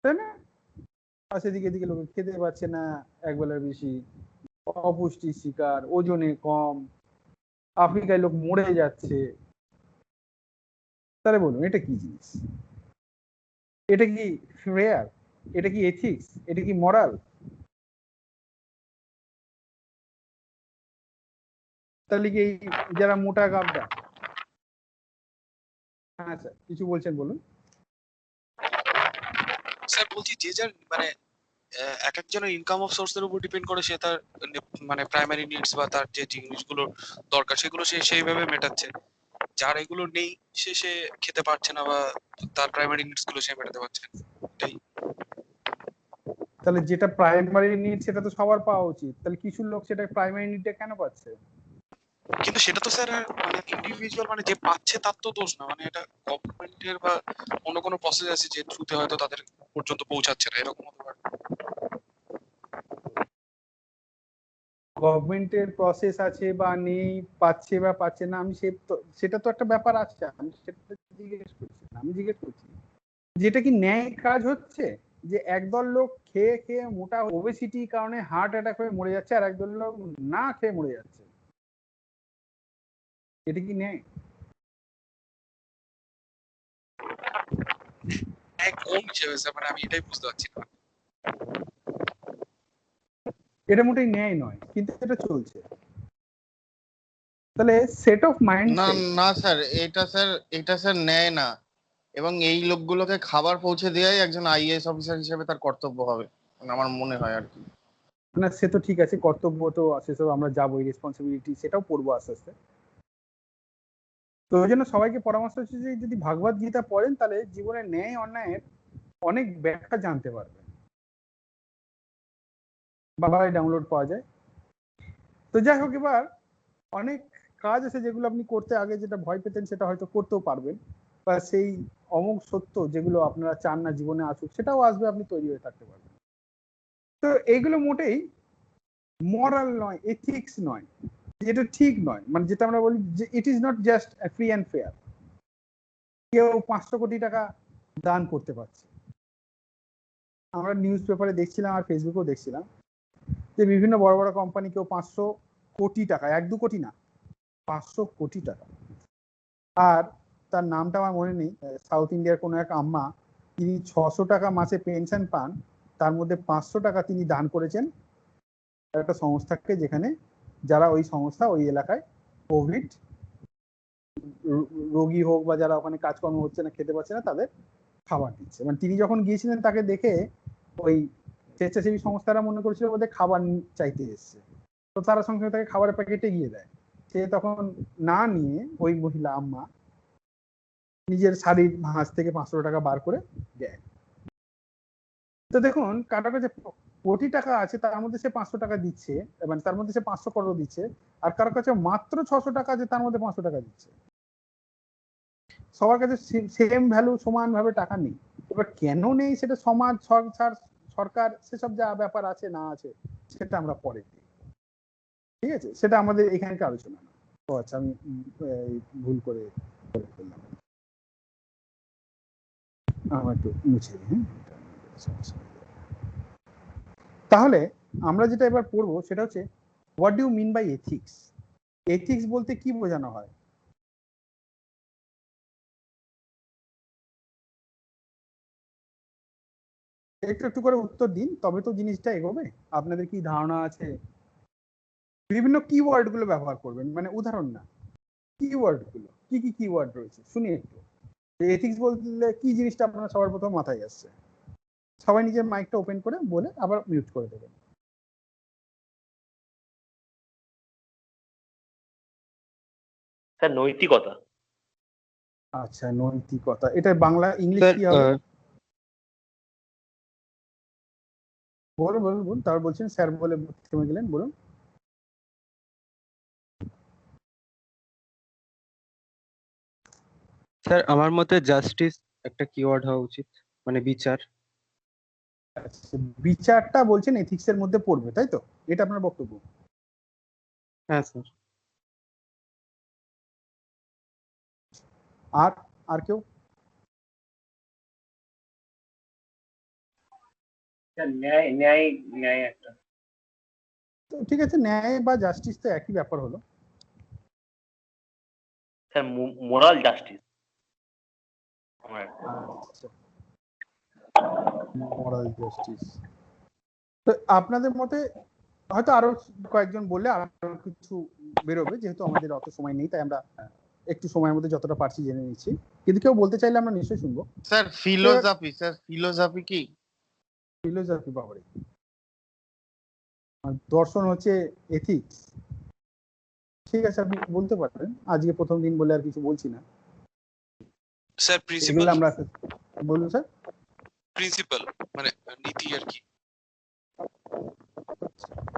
তাই না? আর সেদিকে এদিকে লোক খেতে পাচ্ছে না, একবেলার বেশি, অপুষ্টির শিকার, ওজনে কম, আফ্রিকায় লোক মরে যাচ্ছে। তাহলে বলুন এটা কি জিনিস? এটা কি ফেয়ার? এটা কি এথিক্স? এটা কি মরাল? তাহলে কি এই যারা মোটা গাবদা, হ্যাঁ স্যার কিছু বলছেন বলুন। স্যার বলছি যে যার মানে এক একজনের ইনকাম অফ সোর্সের উপর ডিপেন্ড করে, সে তার মানে প্রাইমারি নিডস বা তার যে জিনিসগুলো দরকার সেগুলো সে সেইভাবে মেটাচ্ছে। যার এগুলো নেই সে খেতে পারছে না বা তার প্রাইমারি নিডস গুলো সে মেটাতে পারছে না, এটাই। তাহলে যেটা প্রাইমারি নিড সেটা তো সবার পাওয়া উচিত, তাহলে কিছু লোক সেটা প্রাইমারি নিডটা কেন পাচ্ছে? কিন্তু সেটা তো স্যার মানে ইন্ডিভিজুয়াল, মানে যে পাচ্ছে তার তো দোষ না, মানে এটা গভর্নমেন্টের বা অন্য কোনো প্রসেস আছে যে থ্রুতে হয়তো তাদের পর্যন্ত পৌঁছাচ্ছে না, এরকম হতে পারে। গভর্নমেন্টের প্রসেস আছে বা নেই, পাচ্ছে বা পাচ্ছে না, আমি সেটা তো একটা ব্যাপার আছে, আমি সেটা জিজ্ঞেস করছি না, আমি জিজ্ঞেস করছি যেটা কি ন্যায় কাজ হচ্ছে, যে একদল লোক খেয়ে খেয়ে মোটা ওবেসিটির কারণে হার্ট অ্যাটাক হয়ে মরে যাচ্ছে, আর একদল লোক না খেয়ে মরে যাচ্ছে, এটা কি ন্যায়? কোন হিসেবে স্যার, মানে আমি এটাই বুঝতে পারছি না। এটা মোটেই ন্যায় নয়, কিন্তু এটা চলছে। তাহলে সেট অফ মাইন্ড, না না স্যার, এটা স্যার নেয় না। এবং এই লোকগুলোকে খাবার পৌঁছে দেওয়াই একজন আইএএস অফিসার হিসেবে তার কর্তব্য হবে, মানে আমার মনে হয় আর কি। না সে তো ঠিক আছে, কর্তব্য তো সেসব আমরা যাবো, রেসপন্সিবিলিটি সেটাও পড়বো আস্তে আস্তে। তো ওই জন্য সবাইকে পরামর্শ হচ্ছে যে যদি ভাগবত গীতা পড়েন তাহলে জীবনের ন্যায় অন্যায়ের অনেক ব্যাখ্যা জানতে পারবেন। বাংলায় ডাউনলোড পাওয়া যায়। তো যাই হোক, এবার অনেক কাজ আছে যেগুলো আপনি করতে আগে যেটা ভয় পেতেন সেটা হয়তো করতেও পারবেন, বা সেই অমোঘ সত্য যেগুলো আপনারা চান না জীবনে আসুক সেটাও আসবে, আপনি তৈরি হয়ে থাকতে পারবেন। তো এইগুলো মোটেই মরাল নয়, এথিক্স নয়, যেটা ঠিক নয়, মানে যেটা আমরা বলি যে it is not just free and fair. কেউ 500 কোটি টাকা দান করতে পারছে, আমরা নিউজ পেপারে দেখছিলাম আর ফেসবুকেও দেখছিলাম যে বিভিন্ন বড় বড় কোম্পানি কেউ 500 কোটি টাকা, 1-2 কোটি না, 500 কোটি টাকা। আর তার নামটা আমার মনে নেই, সাউথ ইন্ডিয়ার কোনো এক আম্মা, তিনি 600 টাকা মাসে পেনশন পান, তার মধ্যে 500 টাকা তিনি দান করেছেন একটা সংস্থাকে, যেখানে যারা ওই সংস্থা ওই এলাকায় কোভিড রোগী হোক বা যারা ওখানে কাজকর্ম হচ্ছে না, খেতে পাচ্ছে না, তাদের খাবার দিচ্ছে। মানে তিনি যখন গিয়েছিলেন তাকে দেখে ওই স্বেচ্ছাসেবী সংস্থারা মনে করেছিল বোধহয় খাবার চাইতে এসছে, তো তারা সঙ্গে সঙ্গে তাকে খাবারের প্যাকেট এগিয়ে দেয়। সে তখন না নিয়ে ওই মহিলা আম্মা নিজের শাড়ির ভাঁজ থেকে 500 টাকা বার করে দেয়। তো দেখুন কাটার কাছে কোটি টাকা আছে, তার মধ্যে সে 500 টাকা দিচ্ছে, মানে তার মধ্যে সে 500 করোড় দিচ্ছে, আর কারোর কাছে মাত্র 600 টাকা আছে, তার মধ্যে 500 টাকা দিচ্ছে। সবার কাছে সেম ভ্যালু, সমান ভাবে টাকা নেই। এবার কেন নেই সেটা সমাজ, সরকার সেসব যা ব্যাপার আছে না আছে সেটা আমরা পরে, ঠিক আছে, সেটা আমাদের এখানকার আলোচনা না। ও আচ্ছা, আমি ভুল করে ফেললাম, আমার একটু মুছে দিই, হ্যাঁ। তাহলে আমরা যেটা এবার পড়বো সেটা হচ্ছে what do you mean by ethics. Ethics বলতে কি বোঝানো হয়? একটু একটু করে উত্তর দিন, তবে তো জিনিসটা এগোবে। আপনাদের কি ধারণা আছে? বিভিন্ন কিওয়ার্ড গুলো ব্যবহার করবেন, মানে উদাহরণ না, কিওয়ার্ড গুলো কি কি কিওয়ার্ড রয়েছে শুনি একটু। এথিক্স বলতে কি জিনিসটা আপনার সবার প্রথম মাথায় আসছে? সবাই নিজের মাইকটা ওপেন করে বলে আবার মিউট করে দেবেন। স্যার নৈতিকতা। আচ্ছা, নৈতিকতা, এটা বাংলা ইংলিশ স্যার কি হবে? বলুন বলুন বলুন, তারপর বলছেন স্যার বলে থেমে গেলেন, বলুন। স্যার আমার মতে জাস্টিস একটা কিওয়ার্ড হওয়া উচিত, মানে বিচার। আচ্ছা, বিচারটা বলছেন এথিক্স এর মধ্যে পড়বে, তাই তো? এটা আপনার বক্তব্য? হ্যাঁ স্যার। আর আর কেউ? ন্যায় ন্যায় ন্যায় একটা। তো ঠিক আছে, ন্যায় বা জাস্টিস তো একই ব্যাপার হলো। Sir moral justice. Moral justice, তো আপনাদের মতে হয়তো আরো কয়েকজন বললে আরো কিছু বেরোবে, যেহেতু আমাদের অত সময় নেই তাই আমরা একটু সময়ের মধ্যে যতটা পারছি জেনে নিচ্ছি, কিন্তু কেউ বলতে চাইলে আমরা নিশ্চয়ই শুনবো। স্যার ফিলোজফি কি? ফিলোসফি বাবারে, আর দর্শন হচ্ছে এথিক্স। ঠিক আছে, আপনি বলতে পারেন, আজকে প্রথম দিন বলে আর কিছু বলছি না। স্যার এগুলো প্রিন্সিপাল, আমরা বলুন স্যার। প্রিন্সিপাল মানে নীতি আর কি।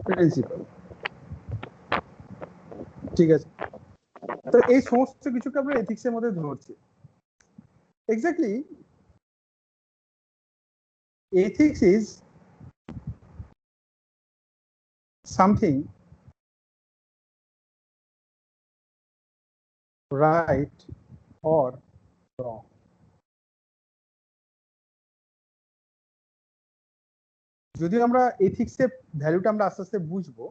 প্রিন্সিপাল, ঠিক আছে। তো এই সমস্ত কিছুকে আমরা এথিক্স এর মধ্যে ধরছি। Exactly, ethics is something right or wrong. যদি আমরা এথিক্স এর ভ্যালুটা আমরা আস্তে আস্তে বুঝবো,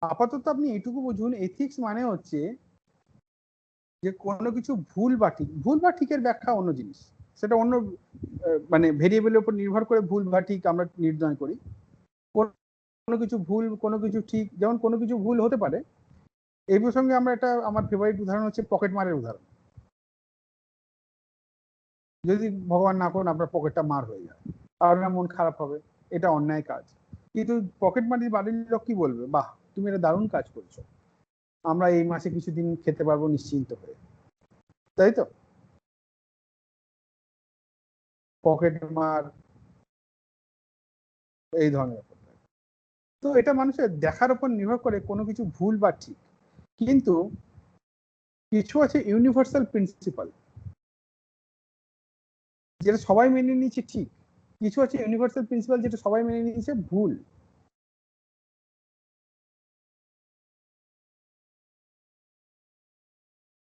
আপাতত আপনি এইটুকু বুঝুন, এথিক্স মানে হচ্ছে যে কোনো কিছু ভুল বা ঠিকের ব্যাখ্যা অন্য জিনিস, সেটা অন্য মানে ভেরিয়েবলের উপর নির্ভর করে ভুল বা ঠিক আমরা নির্ণয় করি। কোনো কিছু ভুল, কোনো কিছু ঠিক, যেমন কোনো কিছু ভুল হতে পারে। এই প্রসঙ্গে আমরা একটা, আমার ফেভারিট উদাহরণ হচ্ছে পকেট মারের উদাহরণ। যদি ভগবান না করুন আপনার পকেটটা মার হয়ে যায়, আপনার মন খারাপ হবে, এটা অন্যায় কাজ। কিন্তু পকেট মারির বাড়ির লোক কি বলবে, বাহ তুমি এটা দারুণ কাজ করছো, আমরা এই মাসে কিছুদিন খেতে পারবো নিশ্চিন্ত হয়ে, তাই তো? পকেট মার এই ধরনের ব্যাপার। তো এটা মানুষের দেখার উপর নির্ভর করে কোনো কিছু ভুল বা ঠিক। কিন্তু কিছু আছে ইউনিভার্সাল প্রিন্সিপাল, যেটা সবাই মেনে নিচ্ছে ঠিক। কিছু আছে ইউনিভার্সাল প্রিন্সিপাল যেটা সবাই মেনে নিচ্ছে ভুল।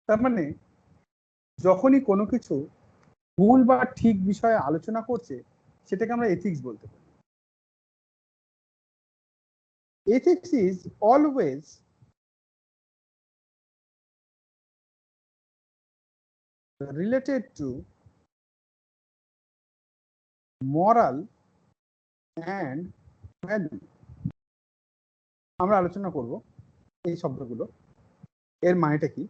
তার মানে যখনই কোনো কিছু ভুল বা ঠিক বিষয়ে আলোচনা করছে, সেটাকে আমরা এথিক্স বলতে পারি। Ethics is always related to moral and value. আমরা আলোচনা করব এই শব্দগুলো, এর মানেটা কি,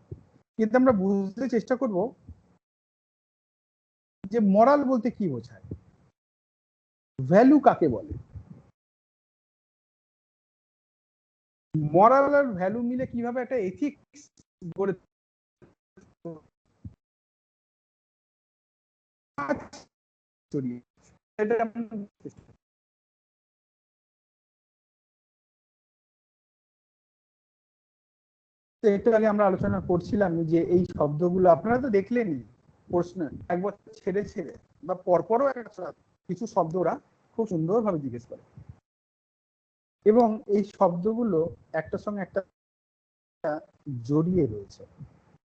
কিন্তু আমরা বুঝতে চেষ্টা করব যে মরাল বলতে কি বোঝায়, ভ্যালু কাকে বলে, মরাল আর ভ্যালু মিলে কিভাবে একটা এথিক্স গড়ে ছড়িয়ে, এটা আমরা চেষ্টা করব। তো একটু আগে আমরা আলোচনা করছিলাম যে এই শব্দগুলো আপনারা তো দেখলেনই প্রশ্ন, একবার ছেড়ে ছেড়ে বা পরপরও একটা কিছু শব্দ ওরা খুব সুন্দরভাবে জিজ্ঞেস করে, এবং এই শব্দগুলো একটার সঙ্গে একটা জড়িয়ে রয়েছে।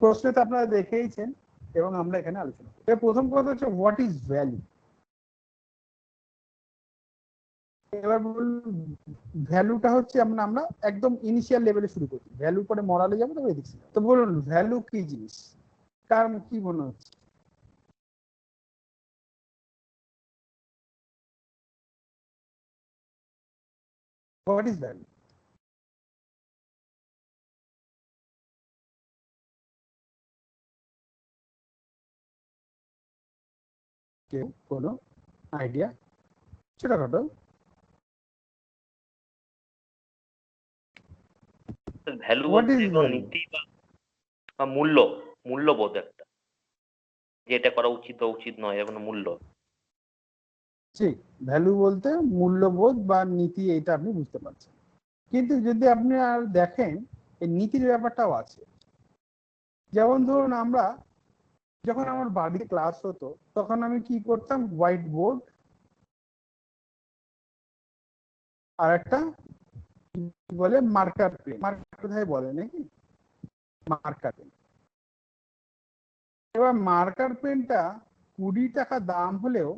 প্রশ্নে তো আপনারা দেখেইছেন এবং আমরা এখানে আলোচনা করি। প্রথম কথা হচ্ছে হোয়াট ইজ ভ্যালু। এবার বলুন, ভ্যালুটা হচ্ছে আমরা একদম ইনিশিয়াল লেভেলে শুরু করি, ভ্যালু পরে মরালে যাবো, তবে এদিকে। তো বলুন ভ্যালু কি জিনিস, কার কি মনে হচ্ছে? What is value? কেউ কোনো আইডিয়া? ছোটখাটো। ভ্যালু হোয়াট বলতে ইজ কোনো ভ্যালু? নীতি বা মূল্য, মূল্যবোধ একটা, যে এটা করা উচিত বা উচিত নয়, এর কোনো মূল্য। ঠিক, ভ্যালু বলতে মূল্যবোধ বা নীতি, এটা আপনি বুঝতে পারছেন। কিন্তু যদি আপনি আর দেখেন এই নীতির ব্যাপারটাও আছে। যেমন ধরুন আমরা যখন আমার বাড়িতে ক্লাস হতো, তখন আমি কি করতাম, হোয়াইট বোর্ড আর একটা কি বলে মার্কার পেন, মার্কার কোথায় বলে নাকি, মার্কার পেন। এবার মার্কার পেনটা 20 টাকা দাম হলেও,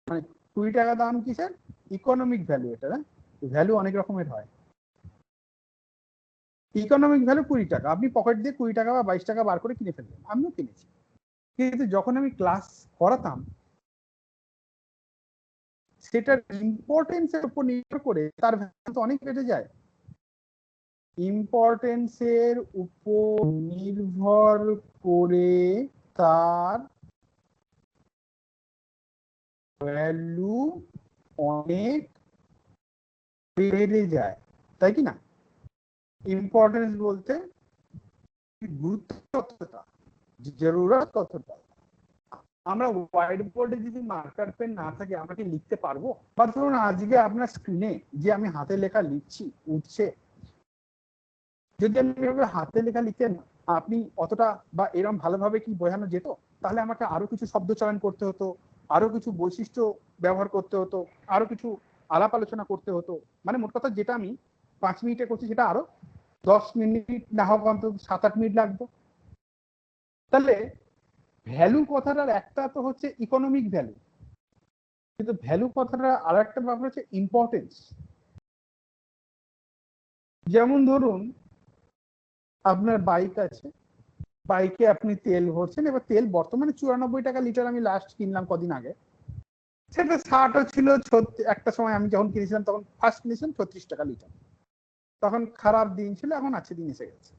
মানে 20 টাকা দাম কিসের? Economic value. এটা না, ভ্যালু অনেক রকমের হয়। ইকোনমিক ভ্যালু 20 টাকা, আপনি পকেট দিয়ে 20 টাকা বা 22 টাকা বার করে কিনে ফেললেন, আমিও কিনেছি। কিন্তু যখন আমি ক্লাস করাতাম, সেটার ইম্পর্টেন্সের উপর নির্ভর করে তার ভ্যালু তো অনেক বেড়ে যায়। ইম্পর্টেন্সের উপর নির্ভর করে তার ভ্যালু অনেক বেড়ে যায়, তাই কি না? ইম্পর্টেন্স বলতে গুরুত্ব কতটা, জরুরত কতটা। আমরা হোয়াইট বোর্ডে যদি মার্কার পেন না থাকে, আমরা কি লিখতে পারবো? বা ধরুন আজকে আপনার স্ক্রিনে যে আমি হাতে লেখা লিখছি উঠছে, যদি আমি এভাবে হাতে লেখা লিখতেন আপনি অতটা বা এরকম ভালোভাবে কি বোঝানো যেত? তাহলে আমাকে আরো কিছু শব্দ চয়ন করতে হতো, আরো কিছু বৈশিষ্ট্য ব্যবহার করতে হতো, আরো কিছু আলাপ আলোচনা করতে হতো। মানে মোট কথা যেটা আমি 5 মিনিটে করছি সেটা আরো 10 মিনিট না হোক অন্তত 7-8 মিনিট লাগতো। তাহলে ভ্যালু কথাটার একটা তো হচ্ছে ইকোনমিক ভ্যালু, কিন্তু ভ্যালু কথাটা আর একটা ব্যাপার হচ্ছে ইম্পর্টেন্স। যেমন ধরুন আপনার বাইক আছে, বাইকে আপনি তেল ভরছেন, এবার তেল বর্তমানে 94 টাকা লিটার, আমি লাস্ট কিনলাম কদিন আগে। সেটা 60ও ছিল, একটা সময় আমি যখন কিনেছিলাম তখন ফার্স্ট কিনেছিলাম 36 টাকা লিটার। তখন খারাপ দিন ছিল, এখন আছে দিন এসে গেছে।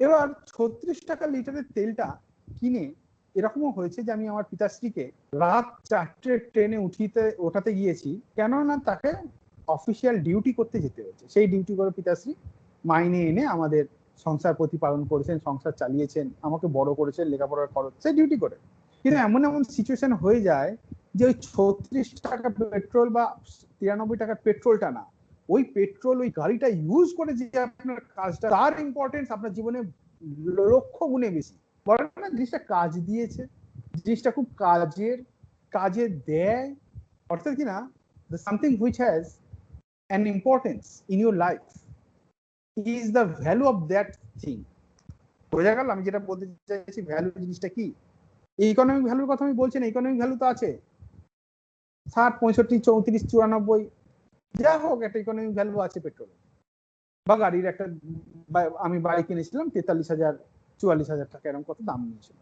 এবার 36 টাকা লিটারের তেলটা কিনে এরকমও হয়েছে যে আমি আমার পিতাশ্রীকে রাত 4টে ট্রেনে ওঠাতে গিয়েছি, কেননা তাকে অফিসিয়াল ডিউটি করতে যেতে হয়েছে। সেই ডিউটি করে পিতাশ্রী মাইনে এনে আমাদের সংসার প্রতিপালন করেছেন, সংসার চালিয়েছেন, আমাকে বড় করেছেন, লেখাপড়ার খরচ সেই ডিউটি করে। কিন্তু এমন এমন সিচুয়েশন হয়ে যায় যে ওই 36 টাকা পেট্রোল বা 93 টাকার পেট্রোলটা না, ওই পেট্রোল ওই গাড়িটা ইউজ করে যে আপনার কাজটা, তার ইম্পর্টেন্স আপনার জীবনে লক্ষ গুণে বেশি। বলে না জিনিসটা কাজ দিয়েছে, জিনিসটা খুব কাজে দেয়, অর্থাৎ কি না, the something which has an importance in your life is the value of that thing. বোঝা গেল আমি যেটা বলতে চাইছি? ভ্যালু জিনিসটা কি? ইকোনমিক ভ্যালুর কথা আমি বলছি না, ইকোনমিক ভ্যালু তো আছে 60, 65, 34, 94, যা হোক একটা ইকোনমিক ভ্যালু আছে পেট্রোল বা গাড়ির। একটা আমি বাইক কিনেছিলাম 43,000, 44,000 টাকা এরকম কত দাম নিয়েছিল,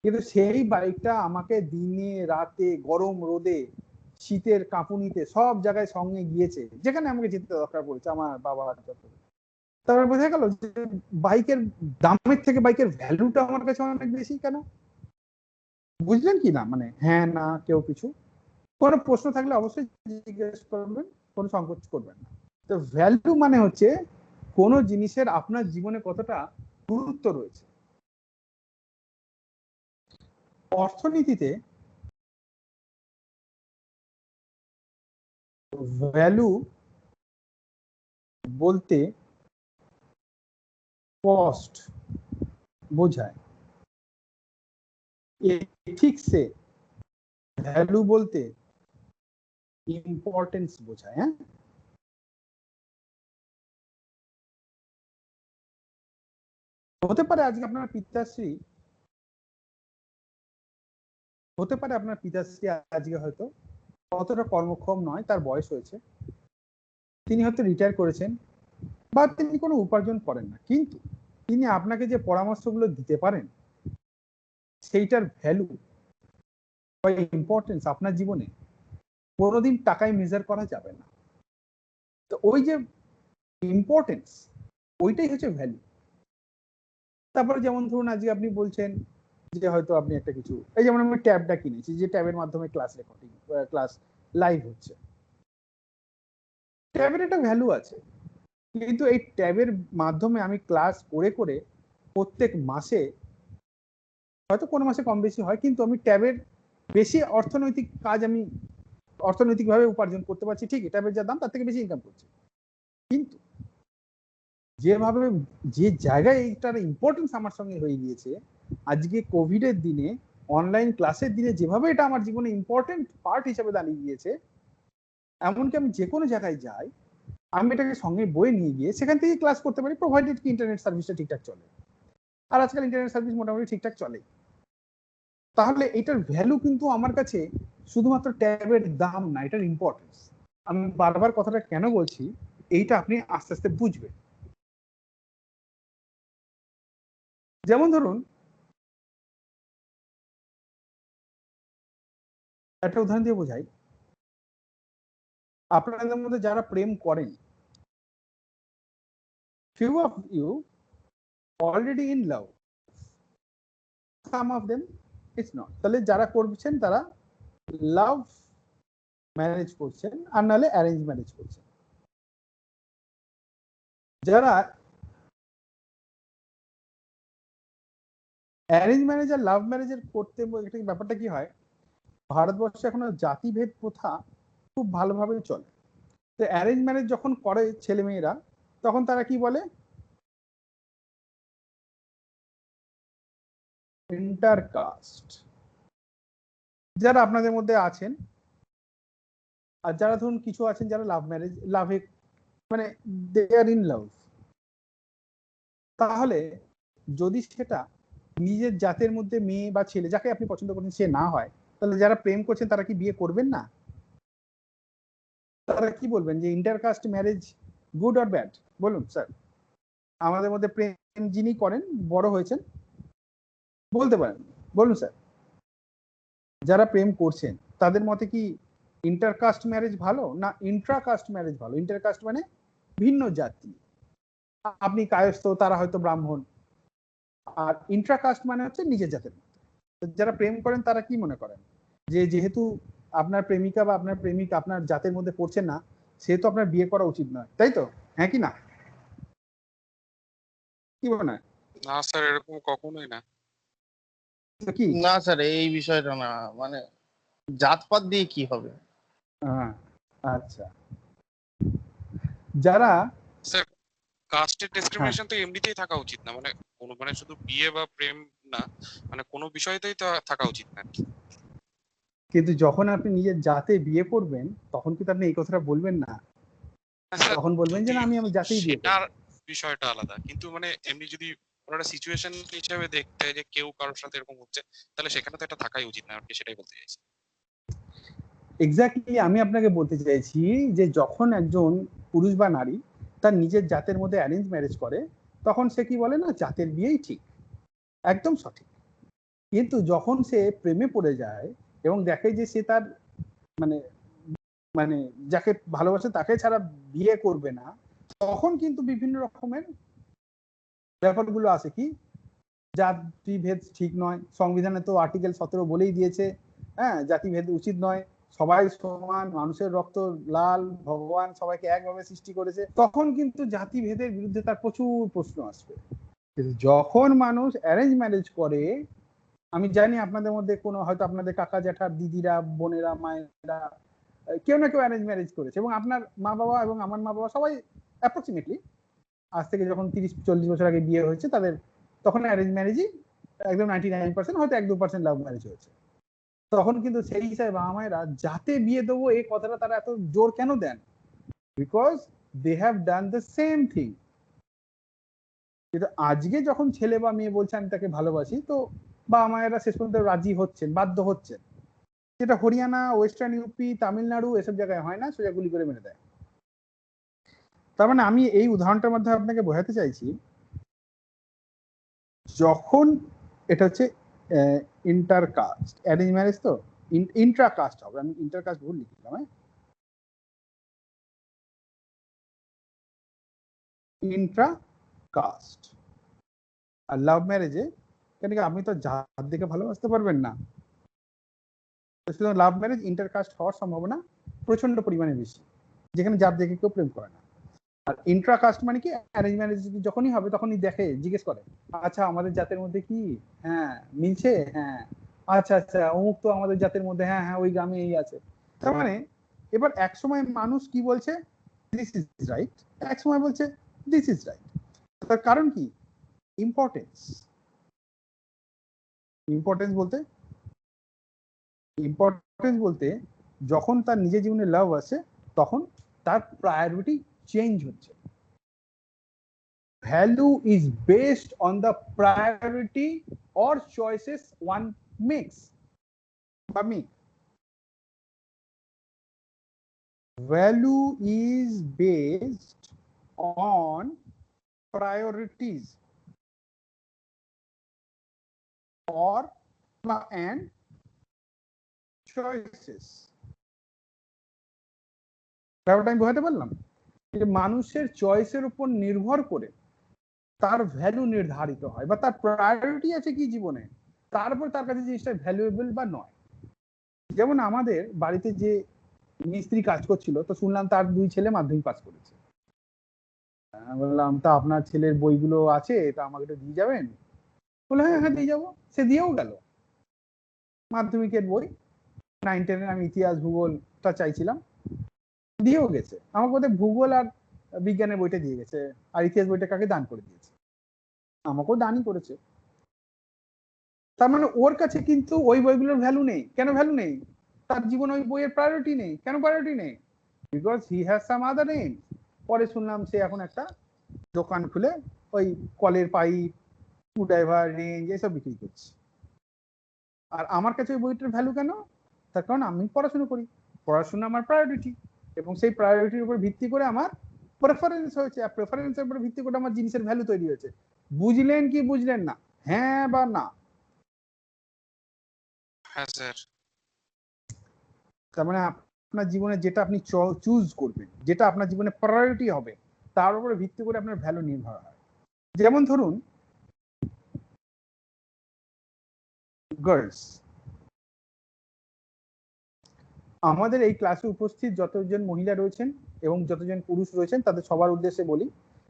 কিন্তু সেই বাইকটা আমাকে দিনে রাতে গরম রোদে শীতের কাঁপুনিতে সব জায়গায় সঙ্গে গিয়েছে, যেখানে আমাকে যেতে দরকার পড়েছে আমার বাবার যত। তারপরে বোঝা গেল যে বাইকের দামের থেকে বাইকের ভ্যালুটা আমার কাছে অনেক বেশি। কেন বুঝলেন কি না? মানে হ্যাঁ না কেউ কিছু, কোনো প্রশ্ন থাকলে অবশ্যই জিজ্ঞেস করবেন, কোনো সংকোচ করবেন না। তো ভ্যালু মানে হচ্ছে কোনো জিনিসের আপনার জীবনে কতটা গুরুত্ব রয়েছে। অর্থনীতিতে ভ্যালু বলতে কস্ট বোঝায়, এথিক্সে ভ্যালু বলতে ইম্পর্টেন্স বোঝায়। হ্যাঁ, হতে পারে আজকে আপনার পিতাশ্রী, আজকে হয়তো অতটা কর্মক্ষম নয়, তার বয়স হয়েছে, তিনি হয়তো রিটায়ার করেছেন বা তিনি কোনো উপার্জন করেন না, কিন্তু তিনি আপনাকে যে পরামর্শগুলো দিতে পারেন সেইটার ভ্যালু বা ইম্পর্টেন্স আপনার জীবনে কোনোদিন টাকায় মেজার করা যাবে না। তো ওই যে ইম্পর্টেন্স, ওইটাই হচ্ছে ভ্যালু। তারপরে যেমন ধরুন আজকে আপনি বলছেন যে হয়তো আপনি একটা কিছু, এই যেমন আমি ট্যাবটা কিনেছি, যে ট্যাবের মাধ্যমে ক্লাস রেকর্ডিং, ক্লাস লাইভ হচ্ছে, ট্যাবের একটা ভ্যালু আছে। কিন্তু এই ট্যাবের মাধ্যমে আমি ক্লাস করে করে প্রত্যেক মাসে, হয়তো কোনো মাসে কম বেশি হয়, কিন্তু আমি ট্যাবের বেশি অর্থনৈতিক কাজ, আমি অর্থনৈতিকভাবে উপার্জন করতে পারছি, ঠিক ট্যাবের যা দাম তার থেকে বেশি ইনকাম করছি। কিন্তু যেভাবে যে জায়গায় এইটার ইম্পর্টেন্স আমার সঙ্গে হয়ে গিয়েছে, আজকে কোভিডের দিনে অনলাইন ক্লাসের দিনে যেভাবে এটা আমার জীবনে ইম্পর্টেন্ট পার্ট হিসেবে দাঁড়িয়ে গিয়েছে, এমনকি আমি যে কোনো জায়গায় যাই আমি এটাকে সঙ্গে বয়ে নিয়ে গিয়ে সেখান থেকে ক্লাস করতে পারি, প্রোভাইডেড কি ইন্টারনেট সার্ভিসটা ঠিকঠাক চলে। আর আজকাল ইন্টারনেট সার্ভিস মোটামুটি ঠিকঠাক চলে। তাহলে এটার ভ্যালু কিন্তু আমার কাছে শুধুমাত্র ট্যাবের দাম না, এটার ইম্পর্টেন্স। আমি বারবার কথাটা কেন বলছি, এইটা আপনি আস্তে আস্তে বুঝবেন। যেমন ধরুন একটা উদাহরণ দিয়ে বোঝাই, আপনাদের মধ্যে যারা প্রেম করেন, few of you already in love, some of them it's not। তাহলে যারা করছেন তারা লাভ ম্যারেজ করছেন, আর নাহলে অ্যারেঞ্জ ম্যারেজ করছেন। যারা অ্যারেঞ্জ ম্যারেজ আর লাভ ম্যারেজের করতে ব্যাপারটা কি হয়, ভারতবর্ষে এখনো জাতিভেদ প্রথা খুব ভালোভাবে চলে। তো অ্যারেঞ্জ ম্যারেজ যখন করে ছেলে মেয়েরা, তখন তারা কি বলে, ইন্টারকাস্ট। যারা আপনাদের মধ্যে আছেন, আর যারা ধরুন কিছু আছেন যারা লাভ ম্যারেজ, লাভে মানে দে আর ইন লাভ, তাহলে যদি সেটা নিজের জাতের মধ্যে মেয়ে বা ছেলে যাকে আপনি পছন্দ করছেন সে না হয়, তাহলে যারা প্রেম করছেন তারা কি বিয়ে করবেন না? তারা কি বলবেন যে intercaste marriage good or bad? বলুন স্যার, আমাদের মধ্যে প্রেম যিনি করেন, বড় হয়েছেন, বলতে পারেন, বলুন স্যার। যারা প্রেম করছেন তাদের মতে কি ইন্টারকাস্ট ম্যারেজ ভালো না ইন্ট্রাকাস্ট ম্যারেজ ভালো? ইন্টারকাস্ট মানে ভিন্ন জাতি, আপনি কায়স্থ, তারা হয়তো ব্রাহ্মণ, আর ইন্ট্রাকাস্ট মানে হচ্ছে নিজের জাতের মধ্যে। যারা প্রেম করেন তারা কি মনে করেন যে যেহেতু আপনার প্রেমিকা বা আপনার প্রেমিক আপনার জাতের মধ্যে পড়ছেন না, সেহেতু আপনার বিয়ে করা উচিত নয়, তাই তো? হ্যাঁ কি না, কি মনে হয়? না স্যার, এরকম কখনোই না। কি না স্যার, এই বিষয়টা না, মানে জাতপাত দিয়ে কি হবে? আচ্ছা, যারা স্যার, কাস্টের ডিসক্রিমিনেশন তো এমনিতেই থাকা উচিত না, মানে কোনো মানে শুধু বিয়ে বা প্রেম না, মানে কোনো বিষয়তেই তো থাকা উচিত না। কিন্তু যখন আপনি নিজের জাতে বিয়ে করবেন তখন কিন্তু আপনি এই কথাটা বলবেন না, স্যার, তখন বলবেন যে যদি না আমি জাতেই বিয়ে সেটার করবো। বিষয়টা আলাদা, কিন্তু মানে এমনি যদি ওরা সিচুয়েশন হিসেবে দেখতে যে কেউ কারোর সাথে এরকম হচ্ছে, তাহলে সেখানে তো এটা থাকাই উচিত না, আপনি সেটাই বলতে চাইছি। এক্স্যাক্টলি, আমি আপনাকে বলতে চাইছি যে যখন একজন পুরুষ বা নারী তার নিজের জাতের মধ্যে অ্যারেঞ্জ ম্যারেজ করে, তখন সে কি বলে না জাতের বিয়েই ঠিক, একদম সঠিক। কিন্তু যখন সে প্রেমে পড়ে যায় এবং দেখে যে সে তার মানে মানে যাকে ভালোবাসে তাকে ছাড়া বিয়ে করবে না, তখন কিন্তু বিভিন্ন রকমের ব্যাপারগুলো আছে। কি, জাতিভেদ ঠিক নয়, সংবিধানে তো আর্টিকেল 17 বলেই দিয়েছে, হ্যাঁ, জাতিভেদ উচিত নয়, সবাই সমান, মানুষের রক্ত লাল, ভগবান সবাইকে একভাবে সৃষ্টি করেছে। তখন কিন্তু জাতিভেদের বিরুদ্ধে তার প্রচুর প্রশ্ন আসবে। কিন্তু যখন মানুষ অ্যারেঞ্জ ম্যারেজ করে, আমি জানি আপনাদের মধ্যে কোনো হয়তো আপনাদের কাকা জ্যাঠার দিদিরা, বোনেরা, মায়েরা কেউ না কেউ অ্যারেঞ্জ ম্যারেজ করেছে, এবং আপনার মা বাবা এবং আমার মা বাবা সবাই অ্যাপ্রক্সিমেটলি আজ থেকে যখন 30-40 বছর আগে বিয়ে হয়েছে তাদের, তখন অ্যারেঞ্জ ম্যারেজই একদম 99%, হয়তো 1-2% লাভ ম্যারেজ হয়েছে। তখন কিন্তু সেই হিসাবে বাবা মায়েরা যাতে বিয়ে দেবো এই কথাটা তারা এত জোর কেন দেন? Because they have done the same thing. কিন্তু আজকে যখন ছেলে বা মেয়ে বলছে আমি তাকে ভালোবাসি, তো বাবা মায়েরা শেষ পর্যন্ত রাজি হচ্ছেন, বাধ্য হচ্ছেন। যেটা হরিয়ানা, ওয়েস্টার্ন ইউপি, তামিলনাড়ু এসব জায়গায় হয় না, সোজা গুলি করে মেরে দেয়। তার মানে আমি এই উদাহরণটার মধ্যে আপনাকে বোঝাতে চাইছি, যখন এটা হচ্ছে ইন্টারকাস্ট অ্যারেঞ্জ ম্যারেজ, তো ইন্ট্রাকাস্ট হবে, আমি ইন্টারকাস্ট ভুল লিখলাম, হ্যাঁ, ইন্ট্রাকাস্ট। আর লাভ ম্যারেজে কেন কি আপনি তো জাত দেখে ভালোবাসতে পারবেন না, লাভ ম্যারেজ ইন্টারকাস্ট হওয়ার সম্ভাবনা প্রচন্ড পরিমাণে বেশি, যেখানে জাত দেখে কেউ প্রেম করে না। আর ইন্ট্রাকাস্ট মানে কি, অ্যারেঞ্জ ম্যারেজ যখনই হবে তখনই দেখে, জিজ্ঞেস করে আচ্ছা আমাদের জাতের মধ্যে কি, হ্যাঁ মিলছে, হ্যাঁ আচ্ছা আচ্ছা অমুক তো আমাদের জাতের মধ্যে, হ্যাঁ হ্যাঁ ওই গ্রামে এই আছে। তার মানে এবার এক সময় মানুষ কি বলছে, দিস ইজ রাইট, এক সময় বলছে দিস ইজ রাইট। তার কারণ কি, ইম্পর্টেন্স। ইম্পর্টেন্স বলতে যখন তার নিজের জীবনে লাভ আছে তখন তার প্রায়োরিটি চেঞ্জ হচ্ছে। Value is based on the priority or choices one makes বা make। value is based on priorities or and choices. ব্যাপারটা আমি বোঝাতে পারলাম যে মানুষের চয়েসের উপর নির্ভর করে তার ভ্যালু নির্ধারিত হয় বা তার প্রায়োরিটি আছে কি জীবনে, তারপর তার কাছে জিনিসটা ভ্যালুয়েবল বা নয়। যেমন আমাদের বাড়িতে যে মিস্ত্রি কাজ করছিল, তো শুনলাম তার 2 ছেলে মাধ্যমিক পাস করেছে। বললাম তা আপনার ছেলের বইগুলো আছে, তা আমাকে একটু দিয়ে যাবেন? বললো হ্যাঁ হ্যাঁ দিয়ে যাবো। সে দিয়েও গেল মাধ্যমিকের বই, 9-10 আমি ইতিহাস ভূগোলটা চাইছিলাম, দিয়েও গেছে। আমাকে বোধহয় ভূগোল আর বিজ্ঞানের বইটা দিয়ে গেছে, আর ইতিহাস বইটা কাকে দান করে দিয়েছে, আমাকেও দানই করেছে। তার মানে ওর কাছে কিন্তু ওই বইগুলোর ভ্যালু নেই। কেন ভ্যালু নেই? তার জীবনে ওই বইয়ের প্রায়োরিটি নেই। কেন প্রায়োরিটি নেই? Because he has some other aim. পরে শুনলাম সে এখন একটা দোকান খুলে ওই কলের পাইপ, স্ক্রুড্রাইভার, রেঞ্জ এসব বিক্রি করছে। আর আমার কাছে ওই বইটার ভ্যালু কেন? তার কারণ আমি পড়াশোনা করি, পড়াশোনা আমার প্রায়োরিটি, এবং সেই প্রায়োরিটির উপর ভিত্তি করে আমার প্রেফারেন্স হয়েছে, আর প্রেফারেন্সের উপর ভিত্তি করে আমার জিনিসের ভ্যালু তৈরি হয়েছে। বুঝলেন কি বুঝলেন না? হ্যাঁ বা না? হ্যাঁ স্যার। তার মানে আপনার জীবনে যেটা আপনি চুজ করবেন, যেটা আপনার জীবনে প্রায়োরিটি হবে, তার উপরে ভিত্তি করে আপনার ভ্যালু নির্ভর হয়। যেমন ধরুন গার্লস, আমাদের এই ক্লাসে উপস্থিত যতজন মহিলা রয়েছেন এবং যতজন পুরুষ রয়েছেন তাদের সবার উদ্দেশ্যে বলি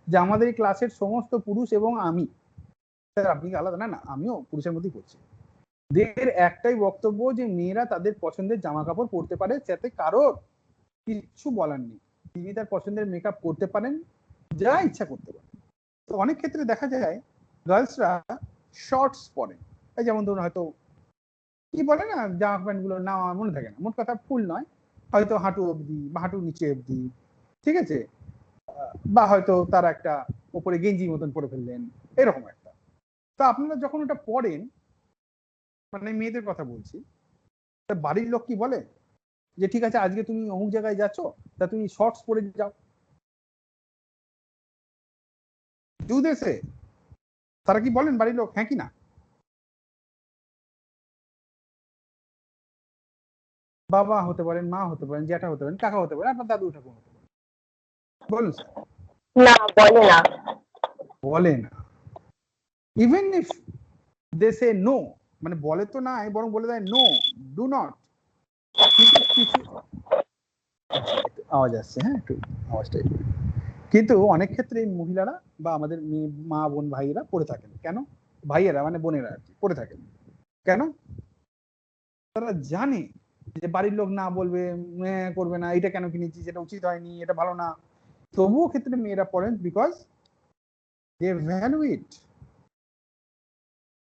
যে আমাদের এই ক্লাসের সমস্ত পুরুষ এবং আমি, স্যার আপনি কি আলাদা? না না, আমিও পুরুষের মধ্যেই পড়ছি। দের একটাই বক্তব্য যে মেয়েরা তাদের পছন্দের জামা কাপড় পরতে পারে, যাতে কারোর কিছু বলার নেই। তিনি তার পছন্দের মেকআপ করতে পারেন, যা ইচ্ছা করতে পারেন। তো অনেক ক্ষেত্রে দেখা যায় গার্লসরা শর্টস পরে, এই যেমন ধরুন হয়তো কি বলে না, জামা প্যান্ট গুলো না মনে থাকে না, মোট কথা ফুল নয়, হয়তো হাঁটু অবধি বা হাঁটুর নিচে অবধি, ঠিক আছে, বা হয়তো তারা একটা উপরে গেঞ্জি মতন পরে ফেললেন, এরকম একটা। তো আপনারা যখন ওটা পড়েন, মানে মেয়েদের কথা বলছি, তা বাড়ির লোক কি বলে যে ঠিক আছে আজকে তুমি অমুক জায়গায় যাচ্ছ, তা তুমি শর্টস পরে যাও? ডু দে সে? তারা কি বলেন বাড়ির লোক? হ্যাঁ কি না? বাবা হতে পারেন, মা হতে পারেন, জ্যাঠা হতে পারেন, কাকা হতে পারেন, আপনার দাদু ঠাকুর হতে পারেন, বলুন স্যার। না, বলে না। বলে না। Even if they say no, মানে বলে তো না, বরং বলে দেয় নো, ডু নট। কিছু আওয়াজ আসছে, হ্যাঁ একটু আওয়াজটা। কিন্তু অনেক ক্ষেত্রে মহিলারা বা আমাদের মা বোন ভাইয়েরা পড়ে থাকেন। কেন? ভাইয়েরা মানে বোনেরা আর কি পড়ে থাকেন কেন? তারা জানে যে বাড়ির লোক না বলবে, করবে না, এটা কেন কিনেছি, যেটা উচিত হয়নি, এটা ভালো না। তবুও ক্ষেত্রে মেয়েরা পড়েন বিকজ দে ভ্যালু ইট।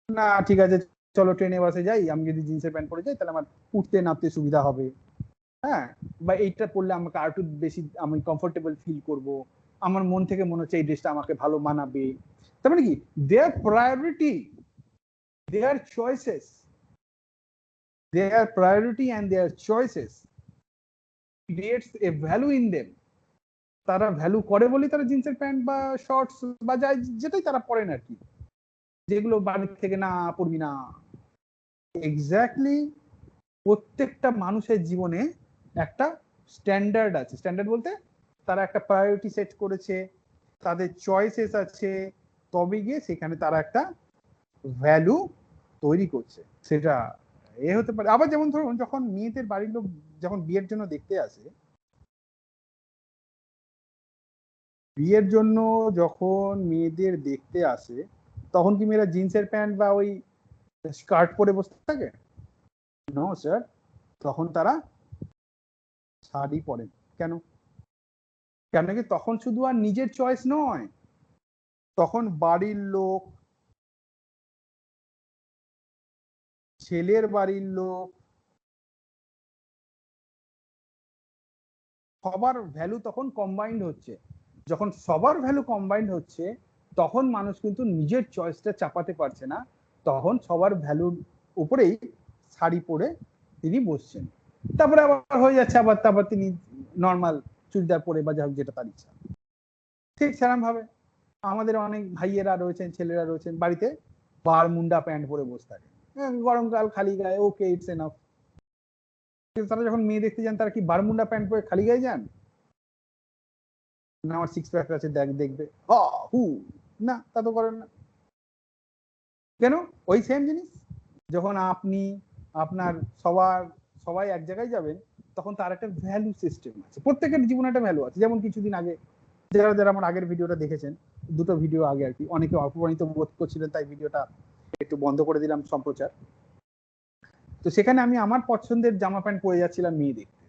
না ঠিক আছে চলো ট্রেনে বাসে যাই, আমি যদি জিন্সের প্যান্ট পরে যাই তাহলে আমার উঠতে নামতে সুবিধা হবে, হ্যাঁ, বা এইটা পরলে আমাকে আর একটু বেশি আমি কমফোর্টেবল ফিল করব, আমার মন থেকে মনে হচ্ছে এই ড্রেসটা আমাকে ভালো মানাবে। তার মানে কি, their priority, their choices, their priority and their choices creates a value in them. তারা ভ্যালু করে বলে তারা জিন্সের প্যান্ট বা শর্টস বা যাই যেটাই তারা পরেন আর কি, যেগুলো বাড়ির থেকে না পড়বি না। এক্স্যাক্টলি প্রত্যেকটা মানুষের জীবনে একটা স্ট্যান্ডার্ড আছে। স্ট্যান্ডার্ড বলতে তারা একটা প্রায়োরিটি সেট করেছে, তাদের চয়েসেস আছে, তবে গিয়ে সেখানে তারা একটা ভ্যালু তৈরি করছে। সেটা এ হতে পারে। আবার যেমন ধরুন যখন মেয়েদের বাড়ির লোক যখন বিয়ের জন্য দেখতে আসে, বিয়ের জন্য যখন মেয়েদের দেখতে আসে তখন কি মেয়েরা জিন্সের প্যান্ট বা ওই স্কার্ট পরে বসে থাকে? নো স্যার, তখন তারা শাড়ি পরেন। কেন? কেন কি তখন শুধু আর নিজের চয়েস নয়, তখন বাড়ির লোক, ছেলের বাড়ির লোক, সবার ভ্যালু তখন কম্বাইন্ড হচ্ছে। যখন সবার ভ্যালু কম্বাইন্ড হচ্ছে তখন মানুষ কিন্তু নিজের চয়েসটা চাপাতে পারছে না, তখন সবার ভ্যালুর উপরেই শাড়ি পরে তিনি বসছেন। তারপরে আবার হয়ে যাচ্ছে আবার তারপর তিনি নর্মাল চুড়িদার পরে বা যা হোক যেটা তার ইচ্ছা। ঠিক সেরকম ভাবে আমাদের অনেক ভাইয়েরা রয়েছেন, ছেলেরা রয়েছেন, বাড়িতে বারমুন্ডা প্যান্ট পরে বসে থাকে, গরমকাল খালি গায়ে, ওকে ইটস এনাফ। কিন্তু তারা যখন মেয়ে দেখতে যান, তারা কি বারমুন্ডা প্যান্ট পরে খালি গায়ে যান? না আমার সিক্স প্যাক আছে দেখবে, হু না, তা তো করেন না। কেন? ওই সেম জিনিস যখন আপনি আপনার সবাই এক জায়গায় যাবেন, তখন তার একটা ভ্যালু সিস্টেম আছে, প্রত্যেকের জীবনে একটা ভ্যালু আছে। যেমন কিছুদিন আগে যারা আমার আগের ভিডিওটা দেখেছেন, দুটো ভিডিও আগে আর কি, অনেকে অপমানিত বোধ করছিলেন, তাই ভিডিওটা একটু বন্ধ করে দিলাম সম্প্রচার। তো সেখানে আমি আমার পছন্দের জামা প্যান্ট পরে যাচ্ছিলাম মেয়ে দেখতে,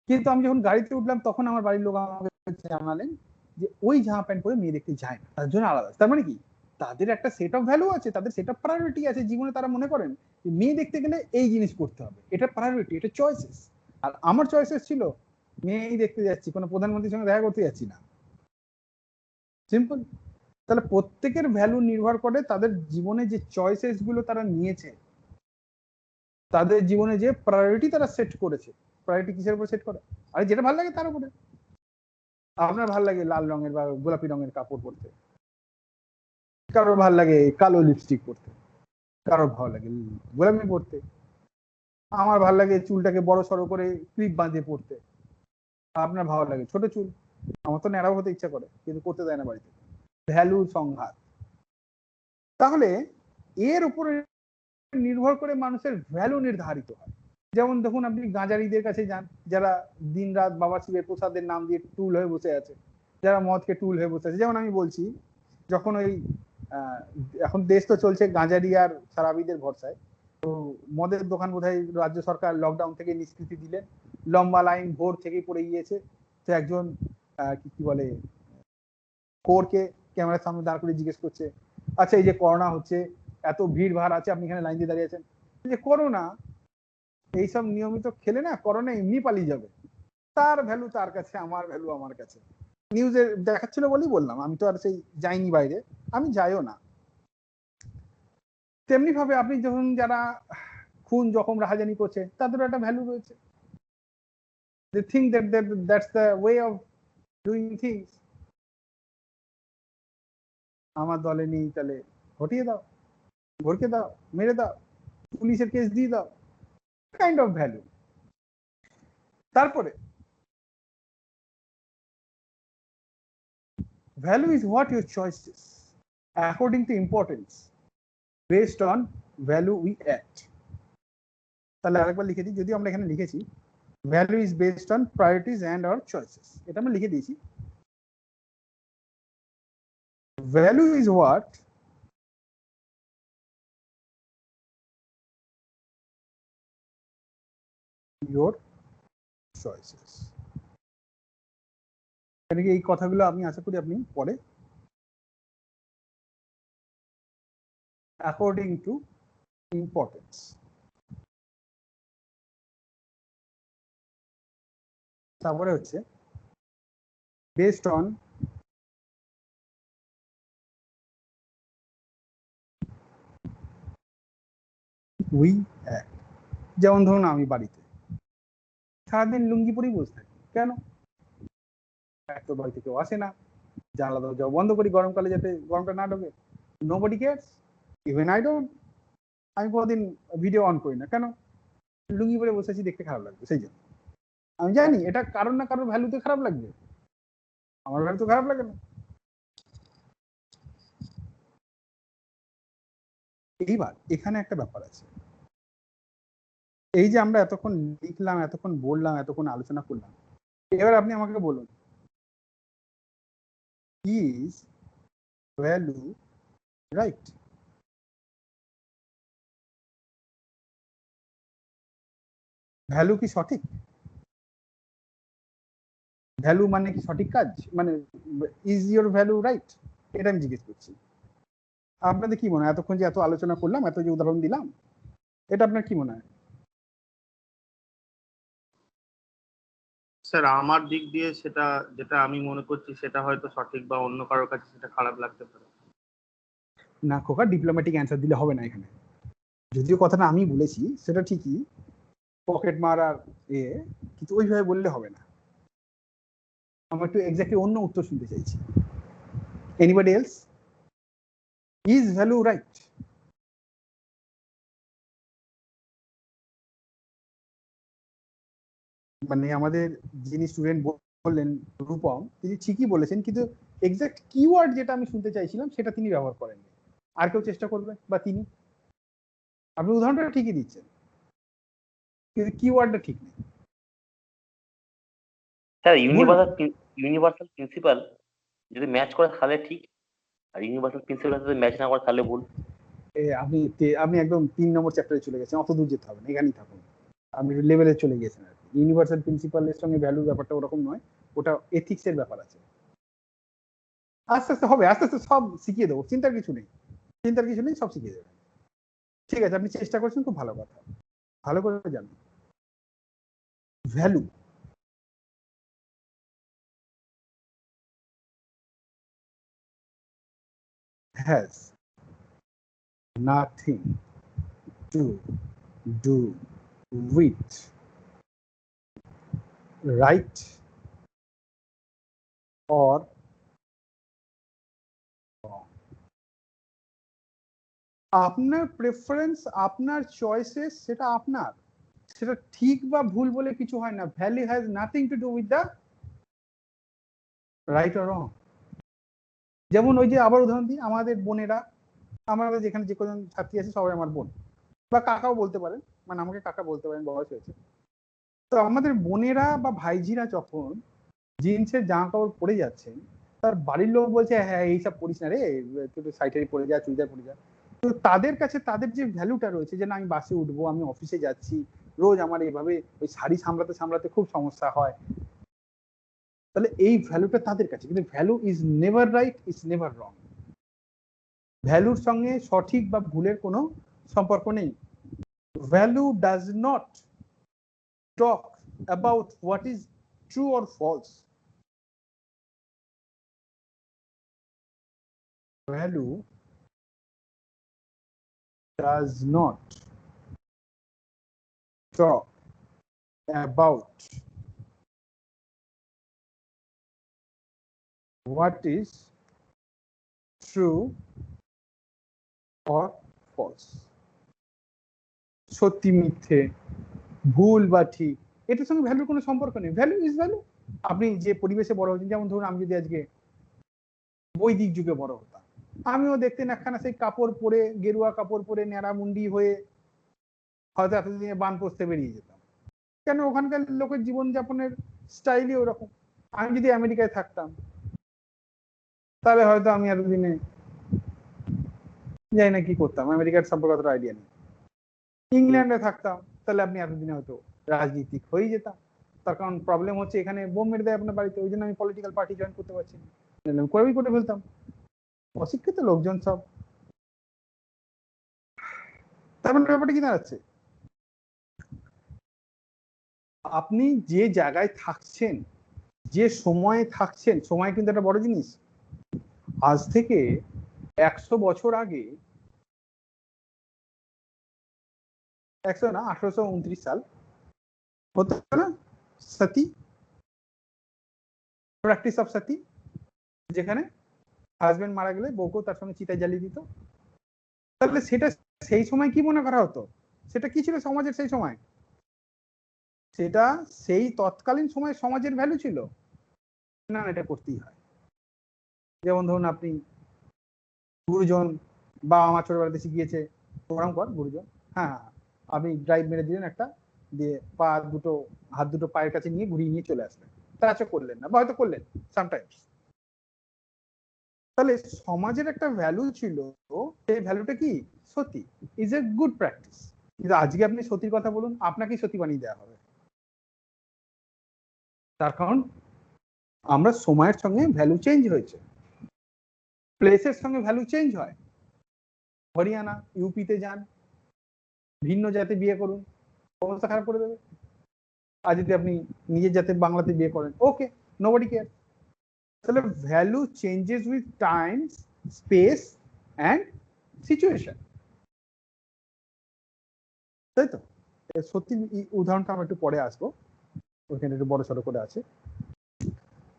কিন্তু আমি যখন গাড়িতে উঠলাম তখন আমার বাড়ির লোক আমাকে জানালেন যে ওই জামা প্যান্ট পরে মেয়ে দেখতে যায় না, তার জন্য আলাদা। তার মানে কি, তাদের একটা সেট অফ ভ্যালু আছে, তাদের সেট অফ প্রায়োরিটি আছে জীবনে। তারা মনে করেন যে মেয়ে দেখতে গেলে এই জিনিস করতে হবে, এটা প্রায়োরিটি, এটা চয়েসেস। আর আমার চয়েসেস ছিল মেয়েই দেখতে যাচ্ছি, কোনো প্রধানমন্ত্রীর সঙ্গে দেখা করতে যাচ্ছি না। সিম্পল। তাহলে প্রত্যেকের ভ্যালু নির্ভর করে তাদের জীবনে যে চয়েসেস গুলো তারা নিয়েছে, তাদের জীবনে যে প্রায়োরিটি তারা সেট করেছে। প্রায়োরিটি কিসের উপর সেট করে? আর যেটা ভালো লাগে তার উপরে। আপনার ভালো লাগে লাল রঙের বা গোলাপি রঙের কাপড় পরতে, কারোর ভালো লাগে কালো লিপস্টিক পরতে, কারোর ভালো লাগে গোলাপি পরতে, আমার ভালো লাগে চুলটাকে বড় সড়ো করে ক্লিপ বাঁধিয়ে পরতে, আপনার ভালো লাগে ছোট চুল। আমার তো ন্যাড়াও হতে ইচ্ছা করে, কিন্তু করতে দেয় না বাড়িতে। ভ্যালু সংঘাত। তাহলে এর উপরে নির্ভর করে মানুষের ভ্যালু নির্ধারিত হয়। যেমন দেখুন, আপনি গাঁজারিদের কাছে যান, যারা দিন রাত বাবা শিবের প্রসাদের নাম দিয়ে টুল হয়ে বসে আছে, যারা মদকে টুল হয়ে বসে আছে। যেমন আমি বলছি, যখন ওই এখন দেশ তো চলছে গাঁজারি আর সারাবিদের ভরসায়, তো মদের দোকান বোধহয় রাজ্য সরকার লকডাউন থেকে নিষ্কৃতি দিলেন, লম্বা লাইন ভোর থেকেই পড়ে গিয়েছে। তো একজন কি বলে কোরকে ক্যামেরার সামনে দাঁড় করে জিজ্ঞেস করছে, আচ্ছা এই যে করোনা হচ্ছে, এত ভিড় ভাড় আছে, আপনি এখানে লাইন দিয়ে দাঁড়িয়ে আছেন, যে করোনা এইসব নিয়মিত খেলে না করোনা এমনি পালিয়ে যাবে। তার ভ্যালু তার কাছে, আমার ভ্যালু আমার কাছে। নিউজে দেখাচ্ছিল বলেই বললাম, আমি তো আর সেই যাইনি বাইরে, আমি যাইও না। তেমনি ভাবে আপনি যখন যারা খুন জখম রাহাজানি করছে, তাদেরও একটা ভ্যালু রয়েছে। they think that's the way of doing things. আমার দলে নেই, তাহলে হটিয়ে দাও, ভরকে দাও, মেরে দাও, পুলিশের কেস দিয়ে দাও, কাইন্ড অফ ভ্যালু। তারপরে value is what your choice is according to importance based on value we act. তাহলে আরেকবার লিখে দিই, যদি আমরা এখানে লিখেছি value is based on priorities and our choices, এটা আমরা লিখে দিয়েছি। value is what your choices। এই কথাগুলো আমি আশা করি আপনি পরে according to importance। তারপরে হচ্ছে based on we act। যেমন ধরুন আমি বাড়িতে সারাদিন লুঙ্গি পরেই বসে থাকি, কেন? তো বাড়িতে কেউ আসে না, জানলা দরজা বন্ধ করি গরমকালে যাতে গরমটা না ঢোকে। Nobody cares, even I don't. আমি কোনোদিন ভিডিও অন করি না, কেন? লুঙ্গি পরে বসে আছি, দেখতে খারাপ লাগবে, সেই জন্য। আমি জানি এটা কারোর না কারোর ভ্যালুতে খারাপ লাগবে, আমার ভ্যালু তো খারাপ লাগে না। এইবার এখানে একটা ব্যাপার আছে, এই যে আমরা এতক্ষণ লিখলাম, এতক্ষণ বললাম, এতক্ষণ আলোচনা করলাম, এবার আপনি আমাকে বলুন, is value right? ভ্যালু কি সঠিক? ভ্যালু মানে কি সঠিক কাজ, মানে ইজ ইউর ভ্যালু রাইট, এটা আমি জিজ্ঞেস করছি। আপনাদের কি মনে হয়, এতক্ষণ যে এত আলোচনা করলাম, এত যে উদাহরণ দিলাম, এটা আপনার কি মনে হয়? স্যার আমার দিক দিয়ে সেটা যেটা আমি মনে করছি সেটা হয়তো সঠিক, বা অন্য কারোর কাছে সেটা খারাপ লাগতে পারে। না খোকা, ডিপ্লোম্যাটিক অ্যান্সার দিলে হবে না এখানে। যদিও কথাটা আমি বলেছি সেটা ঠিকই, পকেট মার আর কিন্তু ওইভাবে বললে হবে না। আমরা একটু এক্স্যাক্টলি অন্য উত্তর শুনতে চাইছি। Anybody else? Is value right? মানে আমাদের যিনি স্টুডেন্ট বললেন রূপম, তিনি ঠিকই বলেছেন, কিন্তু এক্সাক্ট কিওয়ার্ড যেটা আমি শুনতে চাইছিলাম সেটা তিনি ব্যবহার করেননি। আর কেউ চেষ্টা করবে? বা তিনি, আপনি উদাহরণটা ঠিকই দিচ্ছেন কিন্তু কিওয়ার্ডটা ঠিক নেই। স্যার ইউনিভার্সাল প্রিন্সিপাল যদি ম্যাচ করে তাহলে ঠিক, আর ইউনিভার্সাল প্রিন্সিপাল যদি ম্যাচ না করে তাহলে ভুল। আপনি আপনি একদম 3 নম্বর চ্যাপ্টারে চলে গেছেন, অত দূর যেতে হবে না, এখানেই থাকুন। আপনি লেভেলে চলে গিয়েছেন আর কি। ইউনিভার্সাল প্রিন্সিপালের সঙ্গে ভ্যালুর ব্যাপারটা ওরকম নয়, ওটা এথিক্সের ব্যাপার আছে। আস্তে আস্তে হবে, আস্তে আস্তে সব শিখিয়ে দেবো, চিন্তার কিছু নেই, সব শিখিয়ে দেবেন। ঠিক আছে, আপনি চেষ্টা করছেন, খুব ভালো কথা, ভালো করে জানুন। Value has nothing to do with right or wrong. আপনার প্রেফারেন্স, আপনার চয়েসেস, সেটা আপনার, সেটা ঠিক বা ভুল বলে কিছু হয় না। Value has nothing to do with the right or রং। যেমন ওই যে আবার উদাহরণ দিই, আমাদের বোনেরা, আমাদের যেখানে যে কজন ছাত্রী আছে সবাই আমার বোন, বা কাকাও বলতে পারেন, মানে আমাকে কাকা বলতে পারেন, বয়স হয়েছে। তো আমাদের বোনেরা বা ভাইঝিরা যখন জিন্সের জামা কাপড় পরে যাচ্ছেন, তার বাড়ির লোক বলছে হ্যাঁ এইসব পরিস না রে, তুই সাইটারি পরে যা, চুড়িদার পরে যা। তো তাদের কাছে তাদের যে ভ্যালুটা রয়েছে, যে না আমি বাসে উঠবো, আমি অফিসে যাচ্ছি, রোজ আমার এইভাবে ওই শাড়ি সামলাতে সামলাতে খুব সমস্যা হয়, তাহলে এই ভ্যালুটা তাদের কাছে। কিন্তু value is never right, is never wrong. ভ্যালুর সঙ্গে সঠিক বা ভুলের কোনো সম্পর্ক নেই। Value does not talk about what is true or false. Value does not talk about what is true or false. সত্যি মিথ্যে, ভুল বা ঠিক, এটার সঙ্গে ভ্যালুর কোনো সম্পর্ক নেই। Value is value. আপনি যে পরিবেশে বড় হয়েছেন, যেমন ধরুন আমি যদি আজকে বৈদিক যুগে বড় হতাম, আমিও দেখতেন একখানা সেই কাপড় পরে, গেরুয়া কাপড় পরে, ন্যাড়া মুন্ডি হয়ে হয়তো এতদিনে বান পোস্তে বেরিয়ে যেতাম। কেন? ওখানকার লোকের জীবনযাপনের স্টাইলই ওরকম। আমি যদি আমেরিকায় থাকতাম, তাহলে হয়তো আমি এতদিনে জানি না কি করতাম, আমেরিকার সম্পর্কে অতটা আইডিয়া নেই। ইংল্যান্ডে থাকতাম, তাহলে আপনি এতদিনে হয়তো রাজনীতিক হয়ে যেতাম। তার কারণ প্রবলেম হচ্ছে এখানে বোম মেরে দেয় আপনার বাড়িতে, ওই জন্য আমি পলিটিক্যাল পার্টি জয়েন করতে পারছি না, করে ফেলতাম। অশিক্ষিত লোকজন সব। তার মানে ব্যাপারটা কি দাঁড়াচ্ছে, আপনি যে জায়গায় থাকছেন, যে সময়ে থাকছেন, সময় কিন্তু একটা বড় জিনিস। আজ থেকে 100 বছর আগে, 100 না, 1829 সাল হতো না সতী, প্র্যাকটিস অফ সতী, যেখানে হাজবেন্ড মারা গেলে বউকেও তার সঙ্গে চিতায় জ্বালিয়ে দিত। তাহলে সেটা সেই সময় কি মনে করা হতো? সেটা কি ছিল সমাজের সেই সময়? সেটা সেই তৎকালীন সময় সমাজের ভ্যালু ছিল, না এটা করতেই হয়। যেমন ধরুন আপনি গুরুজন বা আমার ছোটবেলাতে শিখিয়েছে, প্রণাম কর গুরুজন, হ্যাঁ হ্যাঁ, আপনি ড্রাইভ মেরে দিলেন একটা, দিয়ে পা দুটো, হাত দুটো পায়ের কাছে নিয়ে ঘুরিয়ে নিয়ে চলে আসলেন, টাচও করলেন না, বা হয়তো করলেন সামটাইমস। তাহলে সমাজের একটা ভ্যালু ছিল, সেই ভ্যালুটা কি? সতী ইজ এ গুড প্র্যাকটিস। কিন্তু আজকে আপনি সতীর কথা বলুন, আপনাকেই সতী বানিয়ে দেওয়া হবে। তার কারণ আমরা সময়ের সঙ্গে ভ্যালু চেঞ্জ হয়েছে, প্লেসের সঙ্গে ভ্যালু চেঞ্জ হয়। হরিয়ানা, ইউপিতে যান, ভিন্ন জাতে বিয়ে করুন, অবস্থা খারাপ করে দেবে। আর যদি আপনি নিজের জাতে বাংলাতে বিয়ে করেন, ওকে, নোবডি কেয়ার। তাহলে value changes with time, space and situation, তাই তো? সত্যি উদাহরণটা আমরা একটু পরে আসবো, ওখানে একটু বড় সড়ো করে আছে।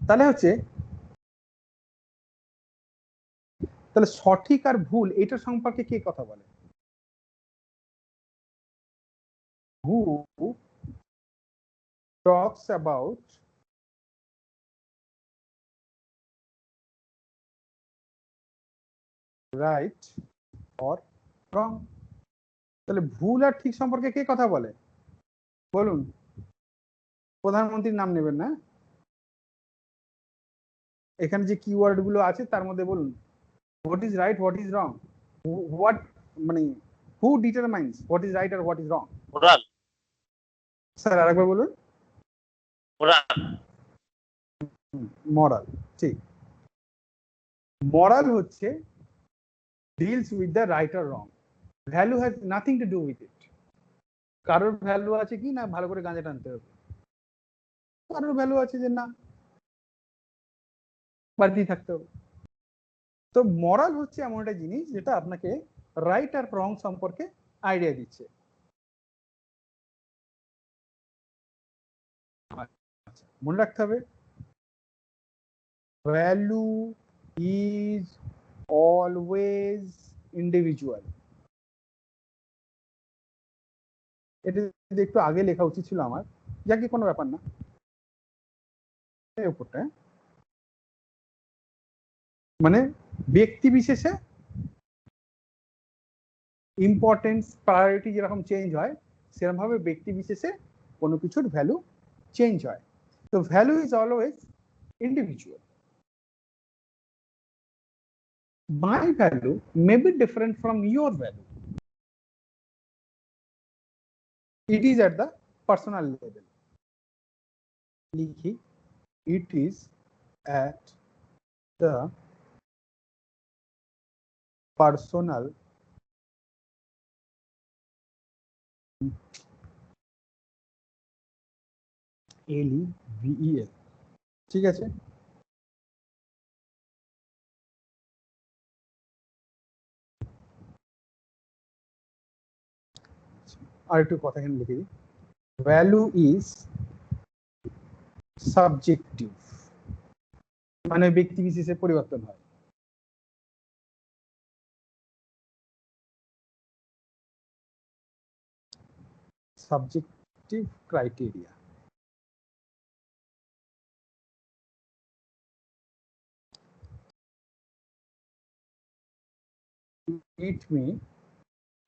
তাহলে হচ্ছে তাহলে সঠিক আর ভুল এটা সম্পর্কে কে কথা বলে? Who talks about right or wrong? তাহলে ভুল আর ঠিক সম্পর্কে কে কথা বলে বলুন? প্রধানমন্ত্রীর নাম নেবেন না, এখানে যে কিওয়ার্ড গুলো আছে তার মধ্যে বলুন what is right, what is wrong, what মানে who determines what is right আর what is wrong? Moral. Sir আরেকবার বলুন। মোরাল। মরাল, ঠিক। মরাল হচ্ছে deals with the right or wrong. Value has nothing to do with it. কারোর value আছে কি না ভালো করে গাঁজা টানতে হবে, কারোর ভ্যালু আছে যে না বাড়িতেই থাকতে হবে। তো মরাল হচ্ছে এমন একটা জিনিস যেটা আপনাকে রাইট আর রং সম্পর্কে আইডিয়া দিচ্ছে। আচ্ছা, মনে রাখতে হবে ভ্যালু ইজ অলওয়েজ ইন্ডিভিজুয়াল। এটা যদি একটু আগে লেখা উচিত ছিল আমার, যাকে কোনো ব্যাপার না, এই উপরটা মানে ব্যক্তি বিশেষে ইম্পর্টেন্স প্রায়োরিটি যেরকম চেঞ্জ হয় সেরকম ভাবে ব্যক্তি বিশেষে কোনো কিছুর ভ্যালু চেঞ্জ হয়। তো value is always individual. My value may be different from your value. It is at the personal level. লিখি it is at the personal LEVEL, ঠিক আছে? আর একটু কথা এখানে লিখে দিই, ভ্যালু ইজ সাবজেক্টিভ, মানে ব্যক্তি বিশেষে পরিবর্তন হয়। Subjective criteria. It may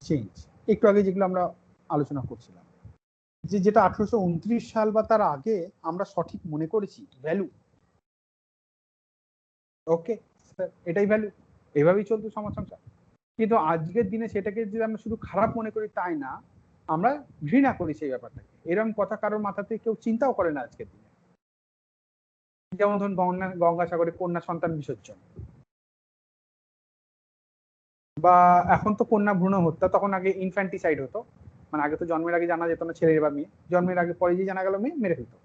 change. একটু আগে যেগুলো আমরা আলোচনা করছিলাম যে যেটা 1829 সাল বা তার আগে আমরা সঠিক মনে করেছি ভ্যালু, ওকে এটাই ভ্যালু, এভাবেই চলতো সমাজ সংসার। কিন্তু আজকের দিনে সেটাকে যদি আমরা শুধু খারাপ মনে করি তাই না, আমরা ঘৃণা করি সেই ব্যাপারটাকে। এরকম কথা কারোর মাথাতে কেউ চিন্তাও করে না আজকের দিনে। যেমন ধরুন গঙ্গাসাগরে কন্যা সন্তান বিসর্জন, বা এখন তো কন্যা ভ্রূণ হত্যা, তখন আগে ইনফ্যান্টিসাইড হতো, মানে আগে তো জন্মের আগে জানা যেত না ছেলে বা মেয়ে, জন্মের আগে পরে যে জানা গেল মেয়ে, মেরে ফেলতো,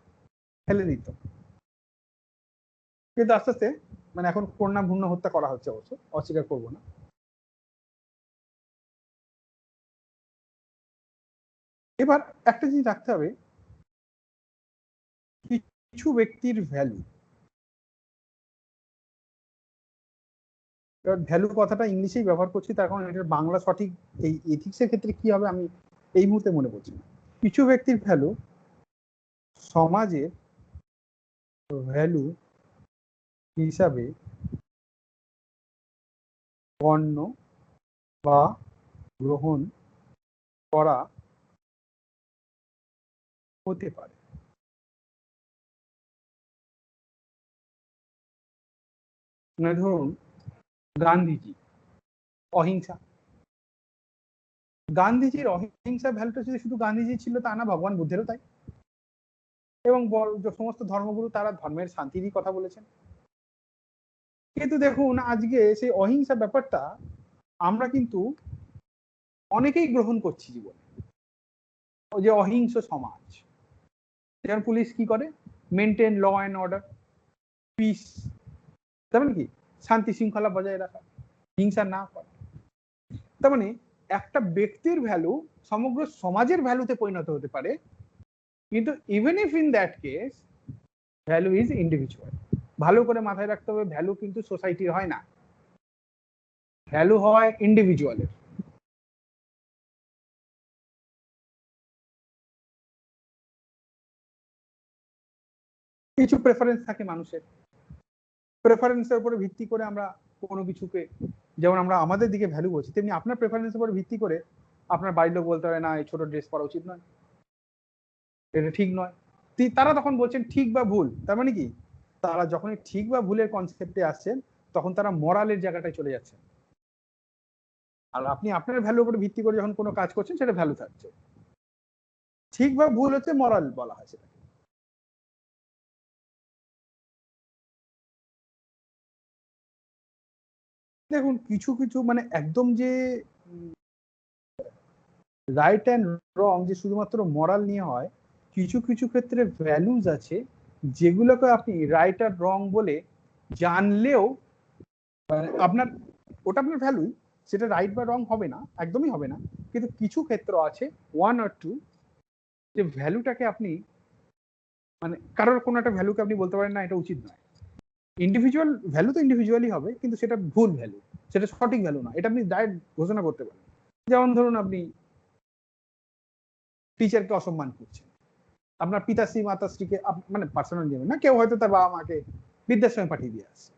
ফেলে দিত। কিন্তু আস্তে আস্তে মানে এখন কন্যা ভ্রূণ হত্যা করা হচ্ছে, অবশ্য অস্বীকার করবো না। এবার একটা জিনিস রাখতে হবে, কিছু ব্যক্তির ভ্যালু, এবার ভ্যালু কথাটা ইংলিশেই ব্যবহার করছি তার কারণ এটার বাংলা সঠিক এই এথিক্সের ক্ষেত্রে কি হবে আমি এই মুহূর্তে মনে করছি না। কিছু ব্যক্তির ভ্যালু সমাজের ভ্যালু হিসাবে গণ্য বা গ্রহণ করা হতে পারে। মানে ধরুন গান্ধীজি অহিংসা, গান্ধীজির অহিংসা ভ্যালুটা যদি শুধু গান্ধীজি ছিল তা না, ভগবান বুদ্ধেরও তাই। এবং সমস্ত ধর্মগুরু তারা ধর্মের শান্তিরই কথা বলেছেন। কিন্তু দেখুন আজকে সেই অহিংসা ব্যাপারটা আমরা কিন্তু অনেকেই গ্রহণ করছি জীবনে। ওই যে অহিংস সমাজ, যেমন পুলিশ কি করে, maintain law and order, peace, তার মানে কি শান্তি শৃঙ্খলা বজায় রাখা, হিংসা না করা। তার মানে একটা ব্যক্তির ভ্যালু সমগ্র সমাজের ভ্যালুতে পরিণত হতে পারে, কিন্তু even if in that case value is individual. ভালো করে মাথায় রাখতে হবে, ভ্যালু কিন্তু সোসাইটির হয় না, ভ্যালু হয় ইন্ডিভিজুয়ালের। কিছু প্রেফারেন্স থাকে মানুষের, প্রেফারেন্সের উপরে ভিত্তি করে আমরা কোনো কিছুকে, যেমন আমরা আমাদের দিকে ভ্যালু বলছি, তেমনি আপনার প্রেফারেন্সের উপর ভিত্তি করে আপনার বাড়ির লোক বলতে পারে না এই ছোট ড্রেস পরা উচিত নয়, এটা ঠিক নয়। তারা তখন বলছেন ঠিক বা ভুল, তার মানে কি তারা যখনই ঠিক বা ভুলের কনসেপ্টে আসছেন তখন তারা মরালের জায়গাটায় চলে যাচ্ছেন। আর আপনি আপনার ভ্যালুর উপর ভিত্তি করে যখন কোনো কাজ করছেন সেটা ভ্যালু থাকছে। ঠিক বা ভুল হচ্ছে মরাল বলা হয় সেটা। দেখুন কিছু কিছু মানে একদম যে রাইট অ্যান্ড রং যে শুধুমাত্র মরাল নিয়ে হয়, কিছু কিছু ক্ষেত্রে ভ্যালুজ আছে যেগুলোকে আপনি রাইট আর রং বলে জানলেও মানে আপনার ওটা আপনার ভ্যালুই, সেটা রাইট বা রং হবে না, একদমই হবে না। কিন্তু কিছু ক্ষেত্র আছে 1 or 2 যে ভ্যালুটাকে আপনি মানে কারোর কোনো একটা ভ্যালুকে আপনি বলতে পারেন না এটা উচিত নয়। ইন্ডিভিজুয়াল ভ্যালু তো ইন্ডিভিজুয়ালি হবে, কিন্তু সেটা ভুল ভ্যালু, সেটা সঠিক ভ্যালু না, এটা আপনি ডাইরেক্ট ঘোষণা করতে পারেন। যেমন ধরুন আপনি টিচারকে অসম্মান করছেন, আপনার পিতাশ্রী মাতাশ্রীকে মানে পার্সোনাল যাবেন না, কেউ হয়তো তার বাবা মাকে বৃদ্ধাশ্রমে পাঠিয়ে দিয়ে আসছে।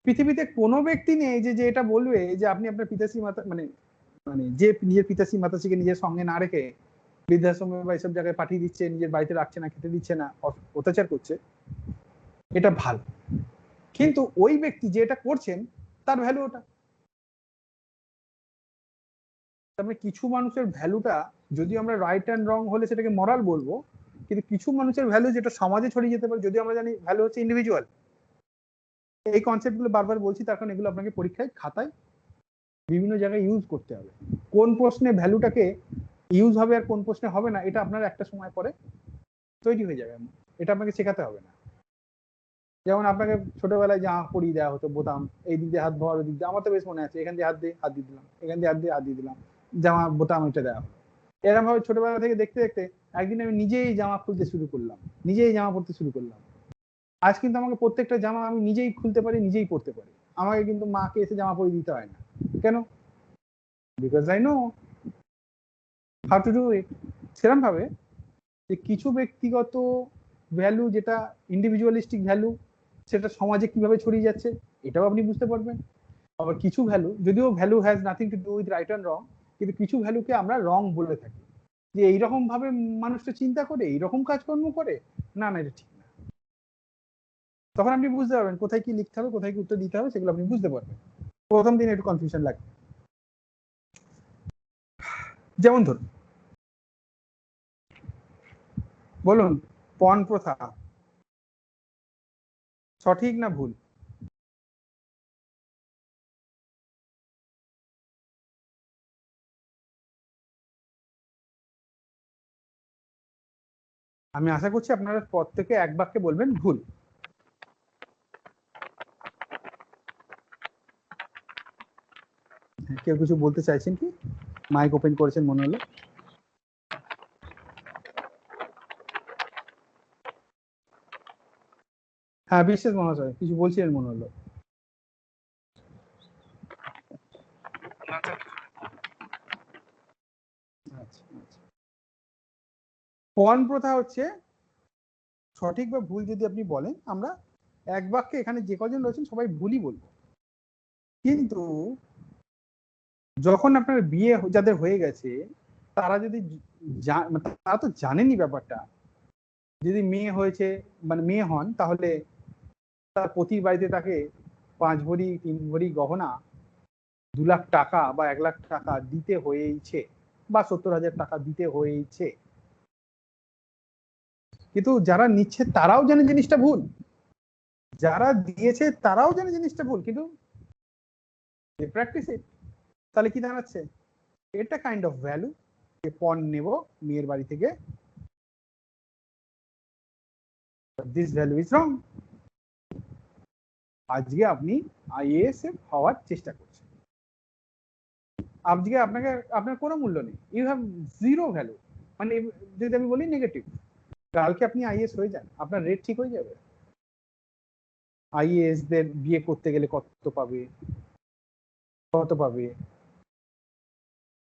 পৃথিবীতে কোনো ব্যক্তি নেই যে এটা বলবে যে আপনি আপনার পিতাশ্রী মাতা মানে মানে যে নিজের পিতাশ্রী মাতাশ্রীকে নিজের সঙ্গে না রেখে বৃদ্ধাশ্রমে বা এইসব জায়গায় পাঠিয়ে দিচ্ছে, নিজের বাড়িতে রাখছে না, খেতে দিচ্ছে না, অত্যাচার করছে, এটা ভালো। কিন্তু ওই ব্যক্তি যে এটা করছেন তার ভ্যালু ওটা। তারপরে কিছু মানুষের ভ্যালুটা যদি আমরা রাইট অ্যান্ড রং হলে সেটাকে মরাল বলবো, কিন্তু কিছু মানুষের ভ্যালু যেটা সমাজে ছড়িয়ে যেতে পারে, যদি আমরা জানি ভ্যালু হচ্ছে ইন্ডিভিজুয়াল। এই কনসেপ্টগুলো বারবার বলছি তার কারণ এগুলো আপনাকে পরীক্ষায় খাতায় বিভিন্ন জায়গায় ইউজ করতে হবে। কোন প্রশ্নে ভ্যালুটাকে ইউজ হবে আর কোন প্রশ্নে হবে না এটা আপনার একটা সময় পরে তৈরি হয়ে যাবে, এটা আপনাকে শেখাতে হবে না। যেমন আপনাকে ছোটবেলায় জামা পরিয়ে দেওয়া হতো, বোতাম এই দিক দিয়ে হাত ভর, ওই দিক দিয়ে, আমার তো বেশ মনে আছে, এখান দিয়ে হাত দিয়ে দিলাম, এখান দিয়ে হাত দিয়ে দিলাম, জামা বোতাম এটা দেওয়া হতো। এরকম ভাবে ছোটবেলা থেকে দেখতে দেখতে একদিন আমি নিজেই জামা খুলতে শুরু করলাম, নিজেই জামা পরতে শুরু করলাম। আজ কিন্তু আমাকে প্রত্যেকটা জামা আমি নিজেই খুলতে পারি, নিজেই পরতে পারি, আমাকে কিন্তু মাকে এসে জামা পরিয়ে দিতে হয় না। কেন? Because I know how to do it. সেরকম ভাবে যে কিছু ব্যক্তিগত ভ্যালু যেটা ইন্ডিভিজুয়ালিস্টিক ভ্যালু, সেটা সমাজে কিভাবে ছড়িয়ে যাচ্ছে এটাও আপনি বুঝতে পারবেন। আবার কিছু ভ্যালু, যদিও value has nothing to do with right and রং, কিন্তু কিছু ভ্যালুকে আমরা রং বলে থাকি, যে এইরকম ভাবে মানুষটা চিন্তা করে, এইরকম কাজকর্ম করে, না না এটা ঠিক না। তখন আপনি বুঝতে পারবেন কোথায় কি লিখতে হবে, কোথায় কি উত্তর দিতে হবে, সেগুলো আপনি বুঝতে পারবেন। প্রথম দিন একটু কনফিউশন লাগবে। যেমন ধরুন বলুন পণ প্রথা সঠিক না ভুল? আমি আশা করছি আপনারা পর থেকে এক বাক্যে বলবেন ভুল। কেউ কিছু বলতে চাইছেন কি? মাইক ওপেন করেছেন মনে হলো। হ্যাঁ বিশেষ মহাশয় কিছু বলছিলেন মনে হলো। আচ্ছা আচ্ছা, পণ প্রথা হচ্ছে সঠিক বা ভুল যদি আপনি বলেন, আমরা এক বাক্যে এখানে যে কজন রয়েছেন সবাই ভুলই বলবো। কিন্তু যখন আপনার বিয়ে যাদের হয়ে গেছে তারা যদি তারা তো জানেনই ব্যাপারটা, যদি মেয়ে হয়েছে মানে মেয়ে হন, তাহলে তার প্রতি বাড়িতে তাকে 5 ভরি 3 ভরি গহনা, 2 লাখ টাকা বা 1 লাখ টাকা দিতে হয়েছে, বা 70,000 টাকা দিতে হয়েছে। কিন্তু যারা নিচ্ছে তারাও জানে জিনিসটা ভুল, যারা দিয়েছে তারাও জানে জিনিসটা ভুল, কিন্তু প্র্যাকটিস ইট। তাহলে কি দাঁড়াচ্ছে? এটা কাইন্ড অফ ভ্যালু, যে পণ নেব মেয়ের বাড়ি থেকে, দিস ভ্যালু ইজ রং। আজকে আপনি আইএএস হওয়ার চেষ্টা করছেন, আজকে আপনাকে আপনার কোনো মূল্য নেই, ইউ হ্যাভ জিরো ভ্যালু। মানে যদি আমি বলি নেগেটিভ, কালকে আপনি আইএএস হয়ে যান, আপনার রেট ঠিক হয়ে যাবে। আইএএস দের বিয়ে করতে গেলে কত পাবে,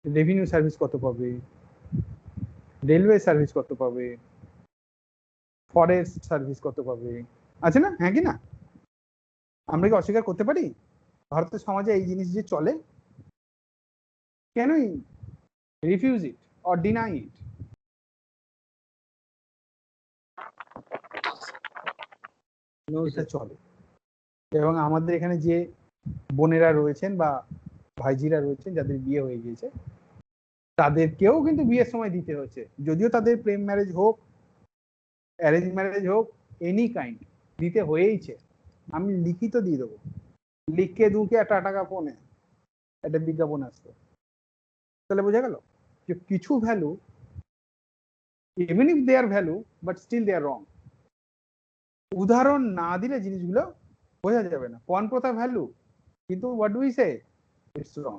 রেভিনিউ সার্ভিস কত পাবে, রেলওয়ে সার্ভিস কত পাবে, ফরেস্ট সার্ভিস কত পাবে, আছে না? হ্যাঁ কি না? আমরা কি অস্বীকার করতে পারি ভারতের সমাজে এই জিনিস যে চলে? কেনই রিফিউজ ইট অর ডিনাই ইট? এটা চলে। এবং আমাদের এখানে যে বোনেরা রয়েছেন বা ভাইজিরা রয়েছেন যাদের বিয়ে হয়ে গিয়েছে, তাদেরকেও কিন্তু বিয়ের সময় দিতে হচ্ছে, যদিও তাদের প্রেম ম্যারেজ হোক, অ্যারেঞ্জ ম্যারেজ হোক, এনি কাইন্ড, দিতে হয়েইছে। আমি লিখিত দিয়ে দেবো, লিখকে দুকে টাটা কা ফোনে একটা বিজ্ঞাপন আসতো। তাহলে বোঝা গেল যে কিছু value, even if they are value, but still they are wrong. উদাহরণ না দিলে জিনিসগুলো বোঝা যাবে না। পণ প্রথা ভ্যালু, কিন্তু what do we say, it's wrong.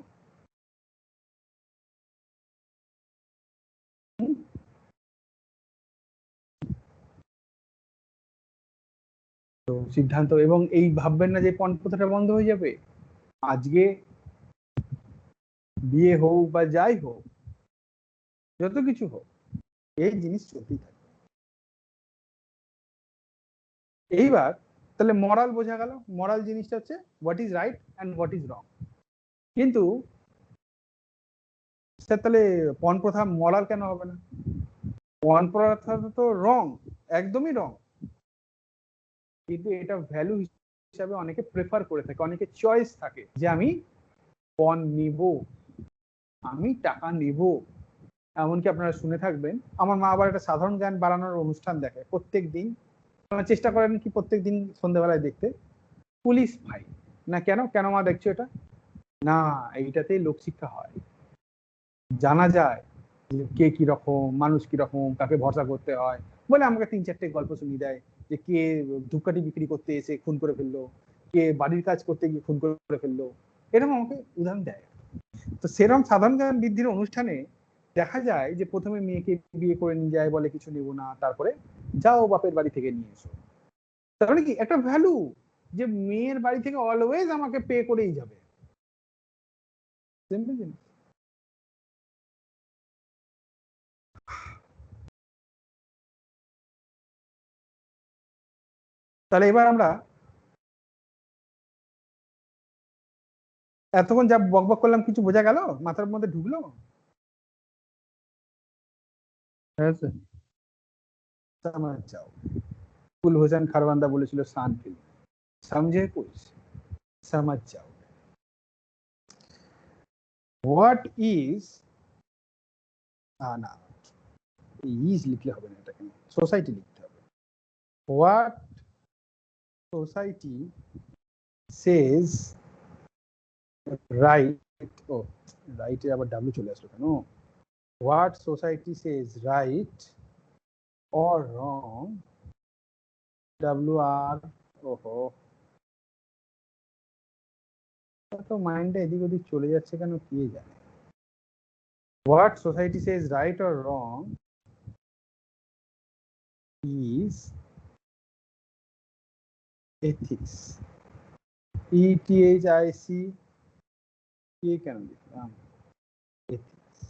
তো সিদ্ধান্ত, এবং এই ভাববেন না যে পণ প্রথাটা বন্ধ হয়ে যাবে। আজকে বিয়ে হোক বা যাই হোক, যত কিছু হোক, এই জিনিস চলতেই থাকে। এইবার তাহলে মরাল বোঝা গেল। মরাল জিনিসটা হচ্ছে what is right and what is রং। কিন্তু স্যার তাহলে পণ প্রথা মরাল কেন হবে না? পণ প্রথা তো রং, একদমই রং, কিন্তু এটা ভ্যালু হিসাবে অনেকে প্রেফার করে থাকে, অনেকে চয়েস থাকে যে আমি পণ নিব, আমি টাকা নেব। এমনকি আপনারা শুনে থাকবেন, আমার মা আবার একটা সাধারণ জ্ঞান বাড়ানোর অনুষ্ঠান দেখে প্রত্যেক দিন। চেষ্টা করেন কি প্রত্যেক দিন সন্ধ্যাবেলায় দেখতে, পুলিশ ফাইল। না কেন কেন মা দেখছো এটা? না, এইটাতে লোকশিক্ষা হয়, জানা যায় যে কে কি রকম মানুষ, কি রকম, কাকে ভরসা করতে হয়। বলে আমাকে 3-4টে গল্প শুনিয়ে দেয় যে কে ধূপকাঠি বিক্রি করতে এসে খুন করে ফেললো, কে বাড়ির কাজ করতে গিয়ে খুন করে ফেললো, এরকম আমাকে উদাহরণ দেয়। তো সেরকম সাধারণ জ্ঞান বৃদ্ধির অনুষ্ঠানে দেখা যায় যে প্রথমে মেয়েকে বিয়ে করে নিয়ে যায়, বলে কিছু নেবো না, তারপরে যাও বাপের বাড়ি থেকে নিয়ে এসো। তাহলে কি একটা ভ্যালু যে মেয়ের বাড়ি থেকে অলওয়েজ আমাকে পে করেই যাবে। সিম্পল জিনিস। তাহলে এবার আমরা এতক্ষণ যা বকবক করলাম, কিছু বোঝা গেল? মাথার মধ্যে ঢুকলো? समझ जाओ। कुलभूषण खरबंदा বলেছিল শান ফিল্ম, समझे कुछ, समझ जाओ। What is না, ইজ লিখলে হবে না, এটাকে সোসাইটি লিখতে হবে। What society says right, ও রাইটে আবার ডাব্লিউ চলে আসলো কেন? What society says right or wrong, WR, ওহো, তো মাইন্ডটা এদিক ওদিক চলে যাচ্ছে কেন কে জানে। What society says right or wrong is ethics. ETHIC, কে কেন লিখলাম? ethics।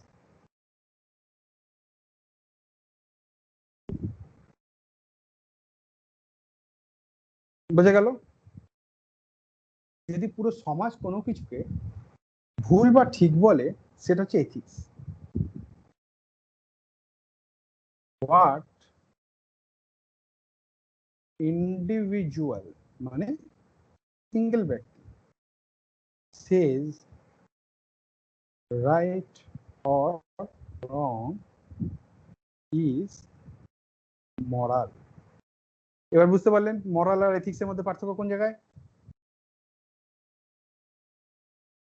বোঝা গেল? যদি পুরো সমাজ কোনো কিছুকে ভুল বা ঠিক বলে, সেটা হচ্ছে এথিক্স। হোয়াট ইন্ডিভিজুয়াল মানে সিঙ্গেল ব্যক্তি সেজ রাইট অর রং ইজ মরাল। এবার বুঝতে পারলেন মরাল আর এথিক্সের মধ্যে পার্থক্য কোন জায়গায়?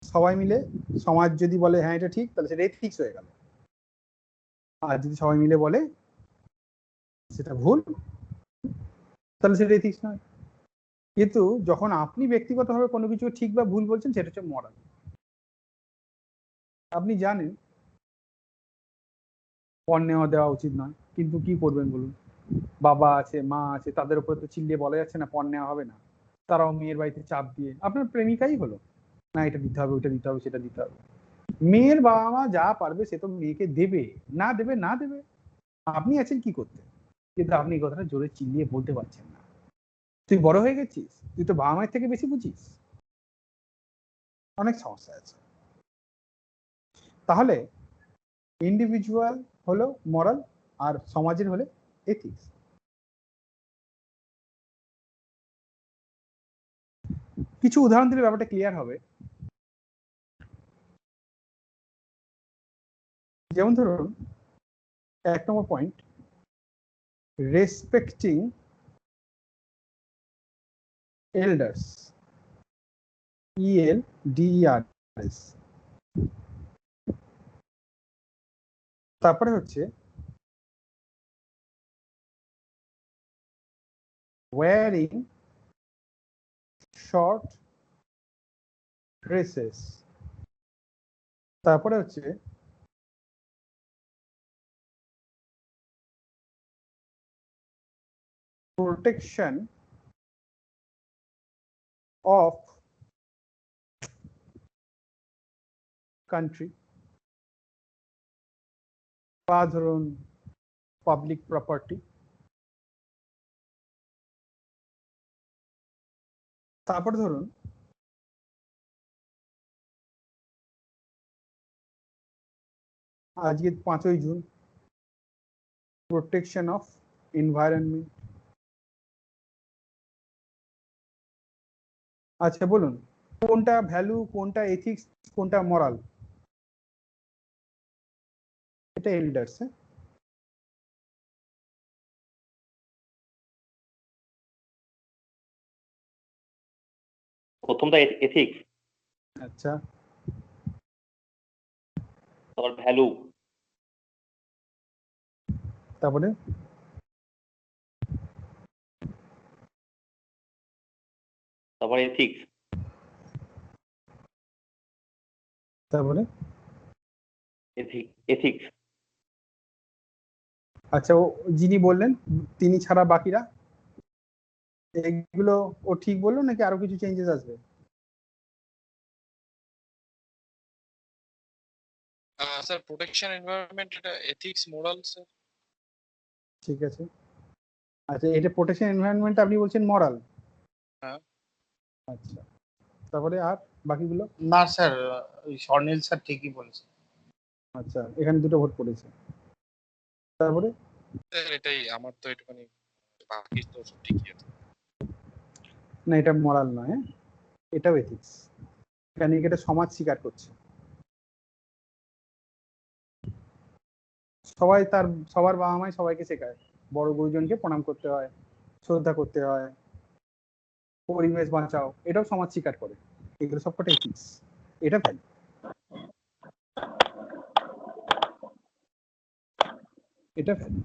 সবাই মিলে, সমাজ যদি বলে হ্যাঁ এটা ঠিক, তাহলে সেটা এথিক্স হয়ে গেল। আর যদি সবাই মিলে বলে সেটা ভুল, তাহলে সেটা এথিক্স নয়। কিন্তু যখন আপনি ব্যক্তিগতভাবে কোনো কিছু ঠিক বা ভুল বলছেন, সেটা হচ্ছে মরাল। আপনি জানেন পণ নেওয়া দেওয়া উচিত নয়, কিন্তু কি করবেন বলুন? বাবা আছে, মা আছে, তাদের উপরে তো চিল্লিয়ে বলা যাচ্ছে না পণ নেওয়া হবে না। তারাও মেয়ের বাড়িতে চাপ দিয়ে, আপনার প্রেমিকাই হলো, না এটা দিতে হবে, ওটা দিতে হবে, সেটা দিতে হবে। মেয়ের বাবা মা যা পারবে সে তো মেয়েকে দেবে, না দেবে না দেবে, আপনি আছেন কি করতে? কিন্তু আপনি এই কথাটা জোরে চিল্লিয়ে বলতে পারছেন না। তুই বড় হয়ে গেছিস, তুই তো বাবা মায়ের থেকে বেশি বুঝিস। অনেক সমস্যা আছে। তাহলে ইন্ডিভিজুয়াল হলো মরাল আর সমাজের হলে এথিক্স। কিছু উদাহরণ দিলে ব্যাপারটা ক্লিয়ার হবে। যেমন ধরুন 1 নম্বর পয়েন্ট, রেসপেক্টিং এল্ডার্স, ELDERS। তারপরে হচ্ছে wearing short dresses। তারপরে হচ্ছে protection of country, বা ধরুন পাবলিক প্রপার্টি। তারপরে ধরুন আজকে 5ই জুন, প্রোটেকশন অফ এনভায়রনমেন্ট। আচ্ছা বলুন, কোনটা ভ্যালু, কোনটা এথিক্স, কোনটা মরাল? এটা এল্ডার্স। প্রথমটা এথিক্স, আচ্ছা তারপর ভ্যালু, তারপরে তারপর এথিক্স, তারপরে এথিক্স। আচ্ছা ও যিনি বললেন তিনি ছাড়া বাকিরা, এগুলো ও ঠিক বললো নাকি আরো কিছু চেঞ্জেস আসবে? স্যার প্রোটেকশন এনভায়রনমেন্ট এটা এথিক্স মোরাল স্যার। ঠিক আছে। আচ্ছা এটা প্রোটেকশন এনভায়রনমেন্ট আপনি বলছেন মরাল। হ্যাঁ। আচ্ছা তারপরে আর বাকিগুলো? না স্যার, ওই স্বর্ণিল স্যার ঠিকই বলেছে। আচ্ছা এখানে দুটো ভোট পড়েছে। তারপরে স্যার এটাই আমার তো একটুখানি, বাকি তো সব ঠিকই আছে। না এটা মরাল নয়, হ্যাঁ এটাও এথিক্স, কারণ এটা সমাজ স্বীকার করছে। সবাই তার সবার বাবা মাই সবাইকে শেখায় বড় গুরুজনকে প্রণাম করতে হয়, শ্রদ্ধা করতে হয়, পরিবেশ বাঁচাও, এটাও সমাজ স্বীকার করে। এগুলো সবকটা এথিক্স, এটা ভ্যালু। এটা value.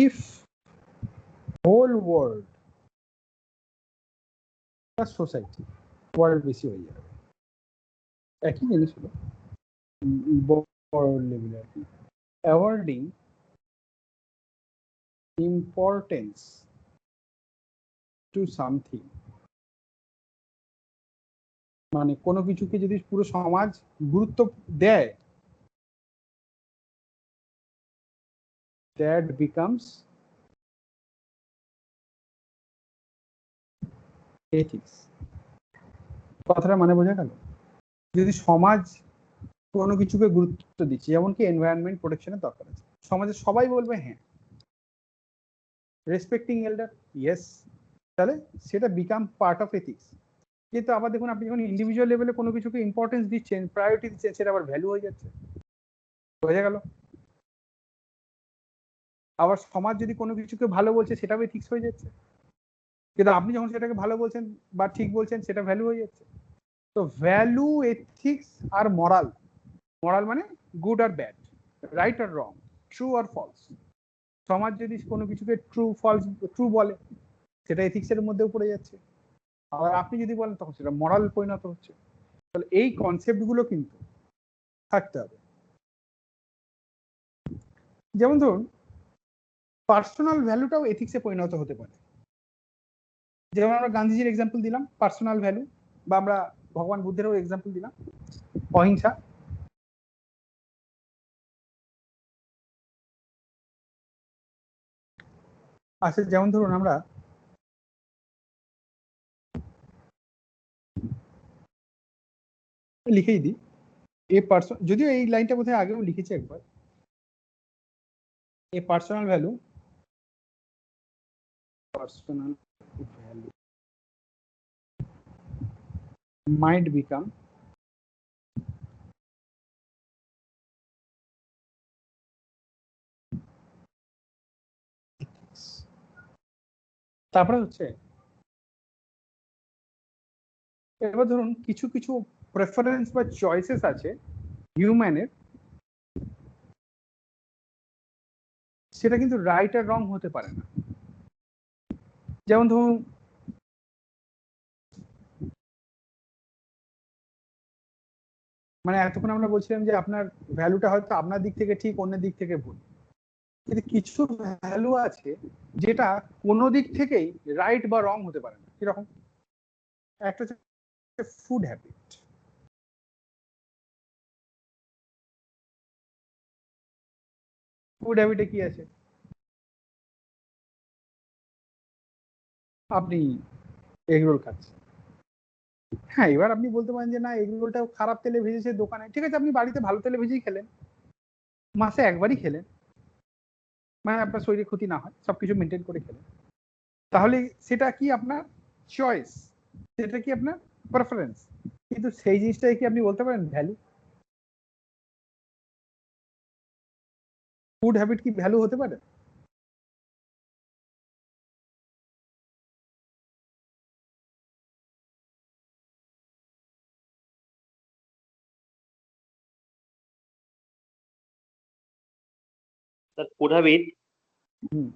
If whole world plus society, world বেশি হয়ে যাবে, একই জিনিস হলো বড় লেভেলে আর কি। অ্যাওয়ার্ডিং ইম্পর্টেন্স টু সামথিং, মানে কোনো কিছুকে যদি পুরো সমাজ গুরুত্ব দেয়, that becomes ethics। কথাটা মানে বোঝা গেল? যদি সমাজ কোনো কিছুকে গুরুত্ব দিচ্ছে, যেমন কি এনভায়রনমেন্ট প্রোটেকশনের দরকার আছে, সমাজে সবাই বলবে হ্যাঁ, রেসপেক্টিং এল্ডার ইয়েস, তাহলে সেটা বিকাম পার্ট অফ এথিক্স। কিন্তু আবার দেখুন আপনি যখন ইন্ডিভিজুয়াল লেভেলে কোনো কিছুকে ইম্পর্টেন্স দিচ্ছেন, প্রায়োরিটি দিচ্ছেন, সেটা আবার ভ্যালু হয়ে যাচ্ছে। বোঝা গেল? আবার সমাজ যদি কোনো কিছুকে ভালো বলছে সেটাও এথিক্স হয়ে যাচ্ছে, কিন্তু আপনি যখন সেটাকে ভালো বলছেন বা ঠিক বলছেন সেটা ভ্যালু হয়ে যাচ্ছে। তো ভ্যালু, এথিক্স আর মরাল, মরাল মানে গুড আর ব্যাড, রাইট আর রং, ট্রু আর ফলস। সমাজ যদি কোনো কিছুকে ট্রু ফলস, ট্রু বলে, সেটা এথিক্সের মধ্যেও পড়ে যাচ্ছে। আর আপনি যদি বলেন তখন সেটা মরাল পরিণত হচ্ছে। তাহলে এই কনসেপ্ট গুলো কিন্তু থাকতে হবে। যেমন ধরুন পার্সোনাল ভ্যালুটাও এথিক্সে পরিণত হতে পারে। যেমন আমরা গান্ধীজির এক্সাম্পল দিলাম পার্সোনাল ভ্যালু, বা আমরা ভগবান বুদ্ধেরও এক্সাম্পল দিলাম অহিংসা। আচ্ছা যেমন ধরুন আমরা লিখেই দিই যদিও এই লাইনটা বোধহয় আগেও লিখেছি একবার, এ পার্সোনাল ভ্যালু might become তারপরে হচ্ছে এবার ধরুন কিছু কিছু প্রেফারেন্স বা চয়েসেস আছে হিউম্যানের, সেটা কিন্তু রাইট আর রং হতে পারে না। যেমন ধরুন মানে এতক্ষণ আমরা বলছিলাম যে আপনার ভ্যালুটা হয়তো আপনার দিক থেকে ঠিক অন্যের দিক থেকে ভুল, কিন্তু কিছু ভ্যালু আছে যেটা কোনো দিক থেকেই রাইট বা রং হতে পারে না। কিরকম? একটা হচ্ছে ফুড হ্যাবিট। ফুড হ্যাবিটে কি আছে? আপনি এগ রোল খাচ্ছেন, হ্যাঁ এবার আপনি বলতে পারেন যে না এগ রোলটা খারাপ তেলে ভেজেছে দোকানে, ঠিক আছে আপনি বাড়িতে ভালো তেলে ভেজেই খেলেন, মাসে একবারই খেলেন, মানে আপনার শরীরে ক্ষতি না হয়, সবকিছু মেনটেন করে খেলেন, তাহলে সেটা কি আপনার চয়েস, সেটা কি আপনার প্রেফারেন্স, কিন্তু সেই জিনিসটাই কি আপনি বলতে পারেন ভ্যালু? ফুড হ্যাবিট কি ভ্যালু হতে পারে? স্যার ফুড হ্যাবিট, হুম,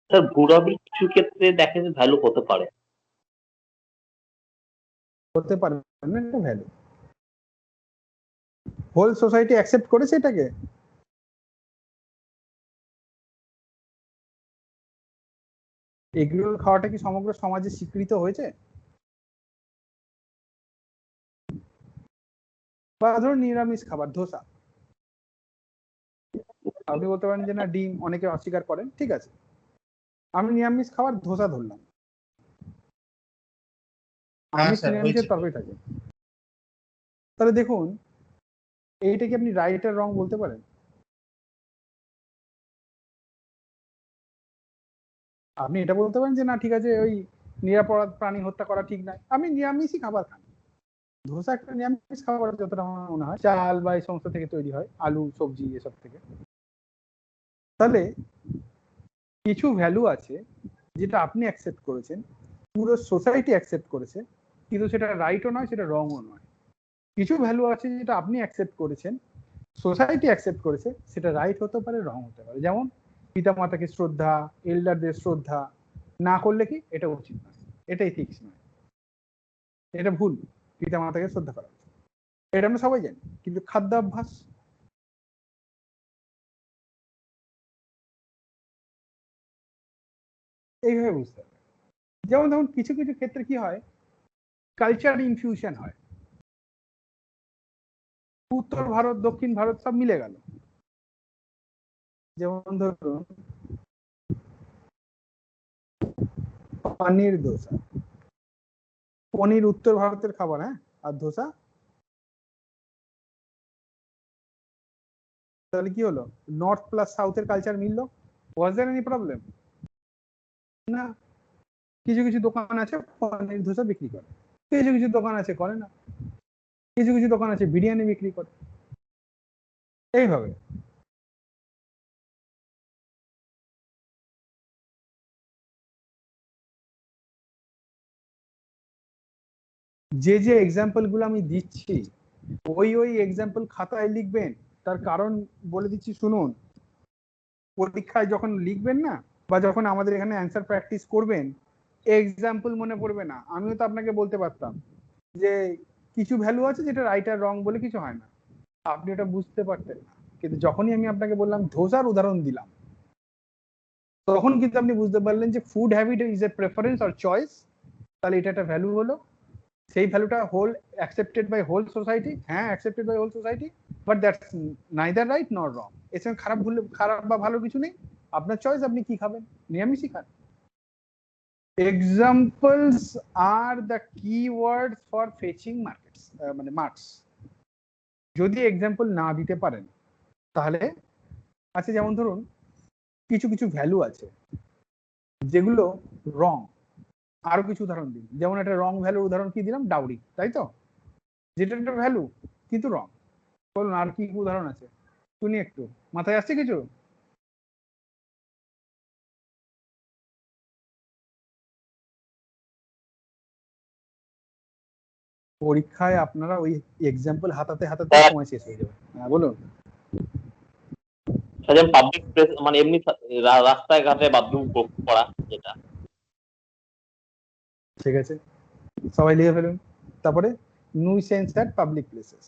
স্যার ফুড হ্যাবিট কিছু ক্ষেত্রে দেখা যায় ভ্যালু হতে পারে। হতে পারে না এটা ভ্যালু। হোল সোসাইটি অ্যাকসেপ্ট করেছে এটাকে? এগরোল খাওয়াটা কি সমগ্র সমাজে স্বীকৃত হয়েছে? বা ধরুন নিরামিষ খাবার ধোসা, আপনি বলতে পারেন যে না ডিম অনেকে অস্বীকার করেন, ঠিক আছে আমি নিরামিষ খাবার ধোসা ধরলাম, হ্যাঁ আমিষ স্যার নিরামিষের হয়েছে। তরকারি থাকে, তাহলে দেখুন এইটা কি আপনি রাইট আর রং বলতে পারেন? আপনি এটা বলতে পারেন যে না ঠিক আছে ওই নিরাপরাধ প্রাণী হত্যা করা ঠিক নয়, আপনি নিরামিষই খাবার খান। ধোসা একটা নিরামিষ খাবার যতটা আমার মনে হয়, চাল বা এই সমস্ত থেকে তৈরি হয়, আলু সবজি এসব থেকে। তাহলে কিছু ভ্যালু আছে যেটা আপনি অ্যাকসেপ্ট করেছেন, পুরো সোসাইটি অ্যাকসেপ্ট করেছে, কিন্তু সেটা রাইটও নয় সেটা রংও নয়। কিছু ভ্যালু আছে যেটা আপনি অ্যাকসেপ্ট করেছেন, সোসাইটি অ্যাকসেপ্ট করেছে, সেটা রাইট হতে পারে রং হতে পারে। যেমন পিতা মাতাকে শ্রদ্ধা, এল্ডারদের শ্রদ্ধা না করলে কি এটা উচিত নয়, এটা এথিক্স নয়, এটা ভুল, পিতা মাতাকে শ্রদ্ধা করা উচিত, এটা আমরা সবাই জানি। কিন্তু খাদ্যাভ্যাস, এইভাবে বুঝতে হবে। যেমন ধরুন কিছু কিছু ক্ষেত্রে কি হয়, কালচার ইনফিউশন হয়, উত্তর ভারত দক্ষিণ ভারত সব মিলে গেল। যেমন ধরুন পনির দোসা, পনির উত্তর ভারতের খাবার, হ্যাঁ, আর ধোসা, তাহলে কি হলো নর্থ প্লাস সাউথের কালচার মিললো, ওয়াজ দেয়ার এনি প্রবলেম? না। কিছু কিছু দোকান আছে পনির ধোসা বিক্রি করে, কিছু কিছু দোকান আছে করে না, কিছু কিছু দোকান আছে বিরিয়ানি বিক্রি করে, এইভাবে। যে যে এক্সাম্পল গুলো আমি দিচ্ছি ওই ওই এক্সাম্পল খাতায় লিখবেন, তার কারণ বলে দিচ্ছি শুনুন। পরীক্ষায় যখন লিখবেন না বা যখন আমাদের এখানে অ্যান্সার প্র্যাকটিস করবেন এক্সাম্পল মনে পড়বে না। আমিও তো আপনাকে বলতে পারতাম যে কিছু ভ্যালু আছে যেটা রাইট আর রং বলে কিছু হয় না, আপনি ওটা বুঝতে পারতেন না। কিন্তু যখনই আমি আপনাকে বললাম ধোসার উদাহরণ দিলাম, তখন কিন্তু আপনি বুঝতে পারলেন যে food habit is a preference or choice, তাহলে এটা একটা ভ্যালু হলো। সেই ভ্যালুটা whole accepted by whole society, হ্যাঁ accepted by whole society, but that's neither right nor wrong. এর সঙ্গে খারাপ বা ভালো কিছু নেই, আপনার চয়েস, আপনি কি খাবেন, নিরামিষই খান। Examples are the keywords for fetching markets, মানে মার্কস। যদি এক্সাম্পল না দিতে পারেন তাহলে আচ্ছা, যেমন ধরুন কিছু কিছু ভ্যালু আছে যেগুলো রং, আরো কিছু উদাহরণ দিন। যেমন একটা রং ভ্যালুর উদাহরণ কি দিলাম, ডাউরি, তাই তো, যেটা একটা ভ্যালু কিন্তু রং। বলুন আর কি উদাহরণ আছে শুনি একটু, মাথায় আসছে কিছু? পরীক্ষায় আপনারা ওই এক্সাম্পল হাতাতে হাতাতে সময় শেষ হয়ে যাবে। হ্যাঁ বলুন। যেমন পাবলিক প্লেস, মানে এমনি রাস্তায় ঘাটে বাথরুম করা যেটা। ঠিক আছে, সবাই লিখে ফেলুন। তারপরে nuisance at public places।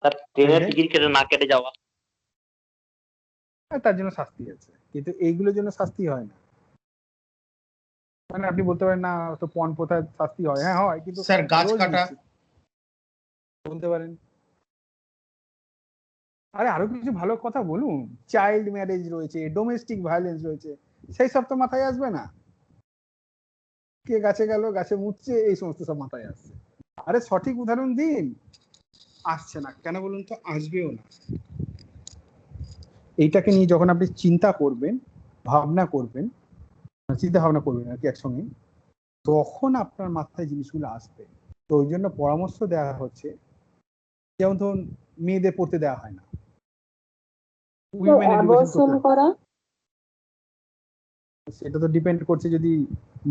তার ট্রেনের টিকিট কেটে না কেটে যাওয়া, তার জন্য শাস্তি আছে, কিন্তু এইগুলোর জন্য শাস্তি হয় না। মানে আপনি বলতে পারেন না তো পণ প্রথায় শাস্তি হয়, হ্যাঁ হয়, কিন্তু স্যার গাছ রোজ কাটা, বলতে পারেন। আরে আরো কিছু ভালো কথা বলুন, চাইল্ড ম্যারেজ রয়েছে, ডোমেস্টিক ভায়োলেন্স রয়েছে, সেই সব তো মাথায় আসবে না। কে গাছে গেল, গাছে মুছছে, এই সমস্ত সব মাথায় আসছে। আরে সঠিক উদাহরণ দিন। আসছে না কেন বলুন তো, আসবেও না। এইটাকে নিয়ে যখন আপনি চিন্তা করবেন, ভাবনা করবেন, চিন্তা ভাবনা করবেন আর কি একসঙ্গে, তখন আপনার মাথায় জিনিসগুলো আসবে। তো ওই জন্য পরামর্শ দেওয়া হচ্ছে, যেমন ধরুন মেয়েদের পড়তে দেওয়া হয় না, উইমেন এডুকেশন করা, সেটা তো ডিপেন্ড করছে যদি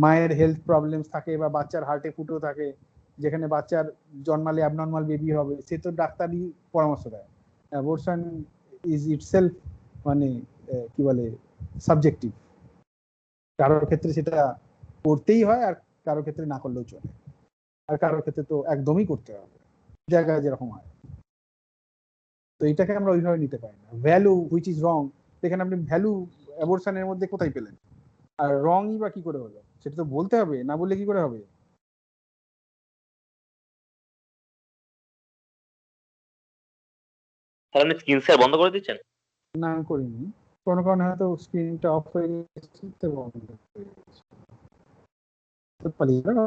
মায়ের হেলথ প্রবলেমস থাকে বা বাচ্চার হার্টে ফুটো থাকে, যেখানে বাচ্চার জন্মালে অ্যাবনর্মাল বেবি হবে, সে তো ডাক্তারই পরামর্শ দেয়। অ্যাবর্শন ইজ ইটসেলফ মানে কি বলে সাবজেক্টিভ, কারোর ক্ষেত্রে সেটা করতেই হয় আর কারোর ক্ষেত্রে না করলেও চলে, আর কারোর ক্ষেত্রে তো একদমই করতে হবে, জায়গায় যেরকম হয়। তো এটাকে আমরা ওইভাবে নিতে পারি না। ভ্যালু হুইচ ইজ রং, এখানে আপনি ভ্যালু অ্যাবর্শনের মধ্যে কোথায় পেলেন? আর রংই বা কি করে হলো, সেটা তো বলতে হবে, না বললে কি করে হবে? তাহলে আপনি স্ক্রিন শেয়ার বন্ধ করে দিচ্ছেন? না করিনি, কোনো কারণে হয়তো স্ক্রিনটা অফ হয়ে গেছে, তো বন্ধ হয়ে গেছে। তো পালিয়ে গেল,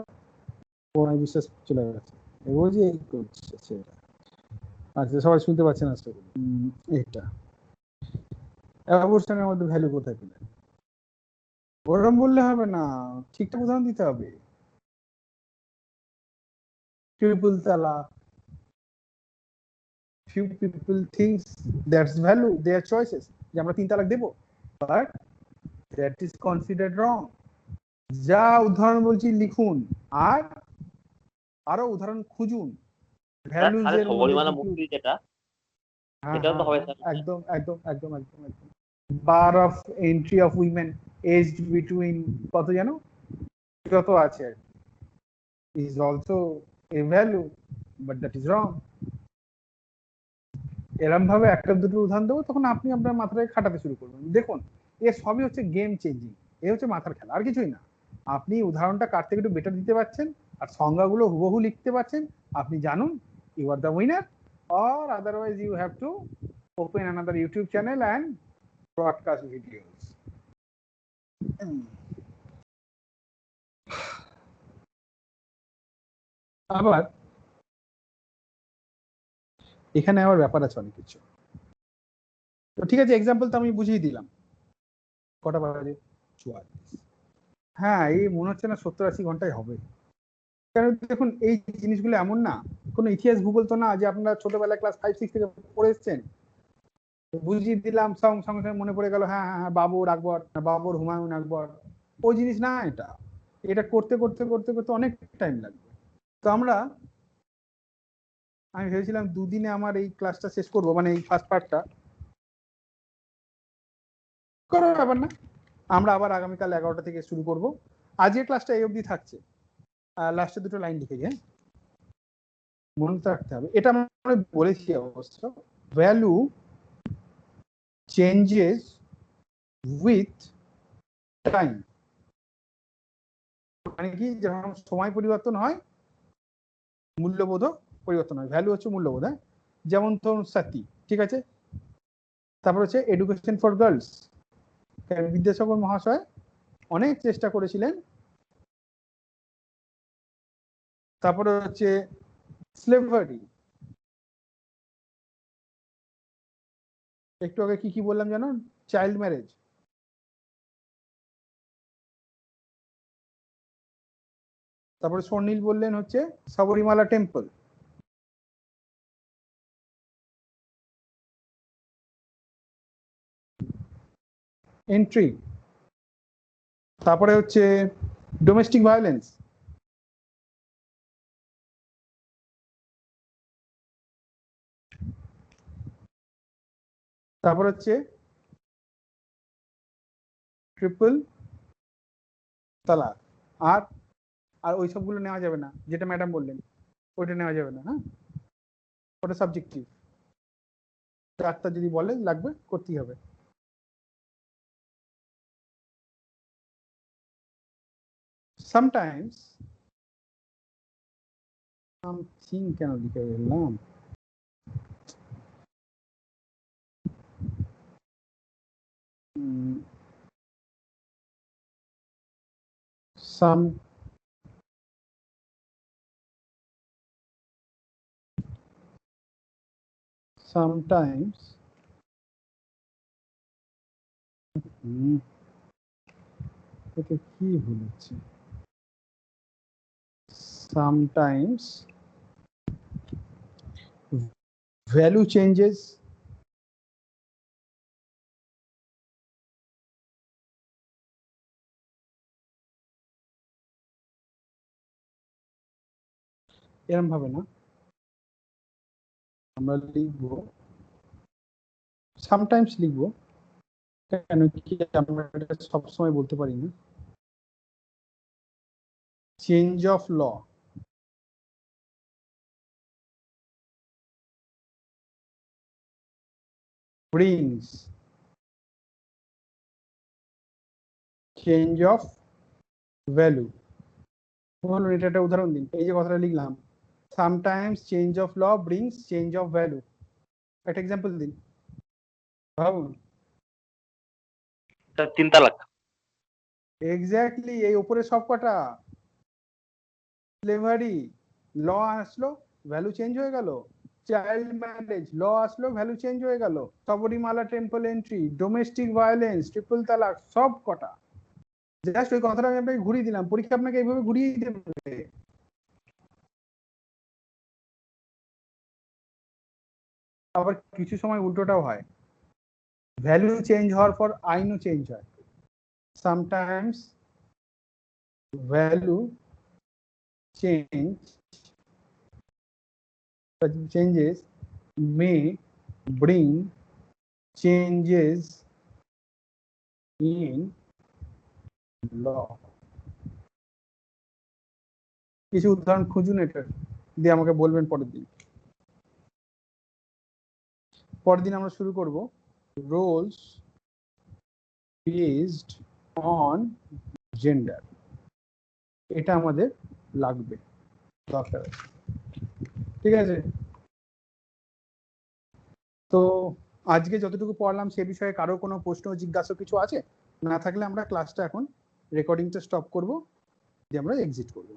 পুরোনো বিশ্বাস চলে গেছে, রোজই এই করছে সেটা। আচ্ছা সবাই শুনতে পাচ্ছেন আজকে? এটা অ্যাবর্শনের মধ্যে ভ্যালু কোথায় পেলেন? ওরকম বললে হবে না, ঠিকঠাক উদাহরণ দিতে হবে। ট্রিপল তালাক, few people thinks that's value their choices, যে আমরা 3 তালাক দেব, but that is considered wrong। যা উদাহরণ বলছি লিখুন, আর আরো উদাহরণ খুঁজুন ভ্যালুজ এর মধ্যে। সবরীমালা মূর্তি যেটা, সেটাও তো হবে স্যার। একদম একদম একদম একদম একদম। Bar of entry of women aged between কত জানো, যত আছে is also a value, but that is wrong। এরকম ভাবে একটা দুটো উদাহরণ দেবো, তখন আপনি আপনার মাথাটাকে খাটাতে শুরু করবেন। দেখুন এ সবই হচ্ছে গেম চেঞ্জিং, এ হচ্ছে মাথার খেলা, আর কিছুই না। আপনি উদাহরণটা কার থেকে একটু বেটার দিতে পারছেন আর সংজ্ঞাগুলো হুবহু লিখতে পারছেন, আপনি জানুন you are the winner, or otherwise you have to open another YouTube channel and broadcast videos. আবার এখানে আবার ব্যাপার আছে অনেক কিছু। তো ঠিক আছে, এক্সাম্পল তো আমি বুঝিয়ে দিলাম। কটা বাজে? 44। হ্যাঁ এই মনে হচ্ছে না 70-80 ঘন্টায় হবে। কারণ দেখুন এই জিনিসগুলো এমন না, কোনো ইতিহাস ভূগোল তো না যে আপনারা ছোটবেলায় ক্লাস 5-6 থেকে পড়ে এসেছেন, বুঝিয়ে দিলাম সঙ্গে সঙ্গে মনে পড়ে গেল, হ্যাঁ হ্যাঁ হ্যাঁ বাবর আকবর, বাবর হুমায়ুন আকবর, ওই জিনিস না। এটা করতে করতে করতে করতে অনেক টাইম লাগবে। তো আমরা আমি ভেবেছিলাম দুদিনে আমার এই ক্লাসটা শেষ করব, মানে এই ফার্স্ট পার্টটা। কোনো ব্যাপার না, আমরা আবার আগামীকাল 11টা থেকে শুরু করব। আজকের ক্লাসটা এই অবধি থাকছে, লাস্টে দুটো লাইন লিখে গিয়ে মনে রাখতে হবে। এটা আমরা বলেছি অবশ্য, ভ্যালু চেঞ্জেস উইথ টাইম, মানে কি যখন সময় পরিবর্তন হয় মূল্যবোধ পরিবর্তন হয়। ভ্যালু হচ্ছে মূল্যবোধ, হ্যাঁ। যেমন ধরুন সাথী, ঠিক আছে। তারপর হচ্ছে এডুকেশন ফর গার্লস, বিদ্যাসাগর মহাশয় অনেক চেষ্টা করেছিলেন। তারপরে হচ্ছে স্লেভারি, একটু আগে কি কি বললাম জানো, চাইল্ড ম্যারেজ। তারপরে স্বর্ণিল বললেন হচ্ছে সাবরীমালা টেম্পল। এন্ট্রি, তারপরে হচ্ছে ডোমেস্টিক ভায়োলেন্স, তারপর হচ্ছে ট্রিপল তালাক। আর আর ওই সবগুলো নেওয়া যাবে না, যেটা ম্যাডাম বললেন ওইটা নেওয়া যাবে না, হ্যাঁ, ওটা সাবজেক্টিভ। চারটা যদি বলে লাগবে করতেই হবে। sometimes something কেন লিখে গেলাম, sometimes এটা কি ভুল হচ্ছে, sometimes value changes এরকম ভাবে না, আমরা লিখবো সামটাইমস লিখবো, কেন কি আমরা এটা সবসময় বলতে পারি না। Change of law, brings change of value। বলুন এটা একটা উদাহরণ দিন, এই যে কথাটা লিখলাম, sometimes change of law brings change of value, একটা এক্সাম্পল দিন ভাবুন। স্যার 3 তালাক। এক্স্যাক্টলি, এই উপরে সব কটা। স্লেভারি, ল আসলো, ভ্যালু চেঞ্জ হয়ে গেল। চাইল্ড ম্যারেজ, ল আসলো, ভ্যালু চেঞ্জ হয়ে গেল। Sabarimala temple entry, domestic violence, triple তালাক, সব কটা। জাস্ট ওই কথাটা আমি আপনাকে ঘুরিয়ে দিলাম, পরীক্ষা আপনাকে এইভাবে ঘুরিয়ে দেবে। আবার কিছু সময় উল্টোটাও হয়, ভ্যালু চেঞ্জ হওয়ার পর আইনও চেঞ্জ হয়। Sometimes value changes may bring changes in law। কিছু উদাহরণ খুঁজুন এটা দিয়ে আমাকে বলবেন পরের দিন। পরের দিন আমরা শুরু করব রোলস বেসড অন জেন্ডার, এটা আমাদের লাগবে, দরকার, ঠিক আছে। তো আজকে যতটুকু পড়লাম সে বিষয়ে কারো কোনো প্রশ্ন জিজ্ঞাসা কিছু আছে? না থাকলে আমরা ক্লাসটা এখন রেকর্ডিংটা স্টপ করব, দিয়ে আমরা এক্সিট করব।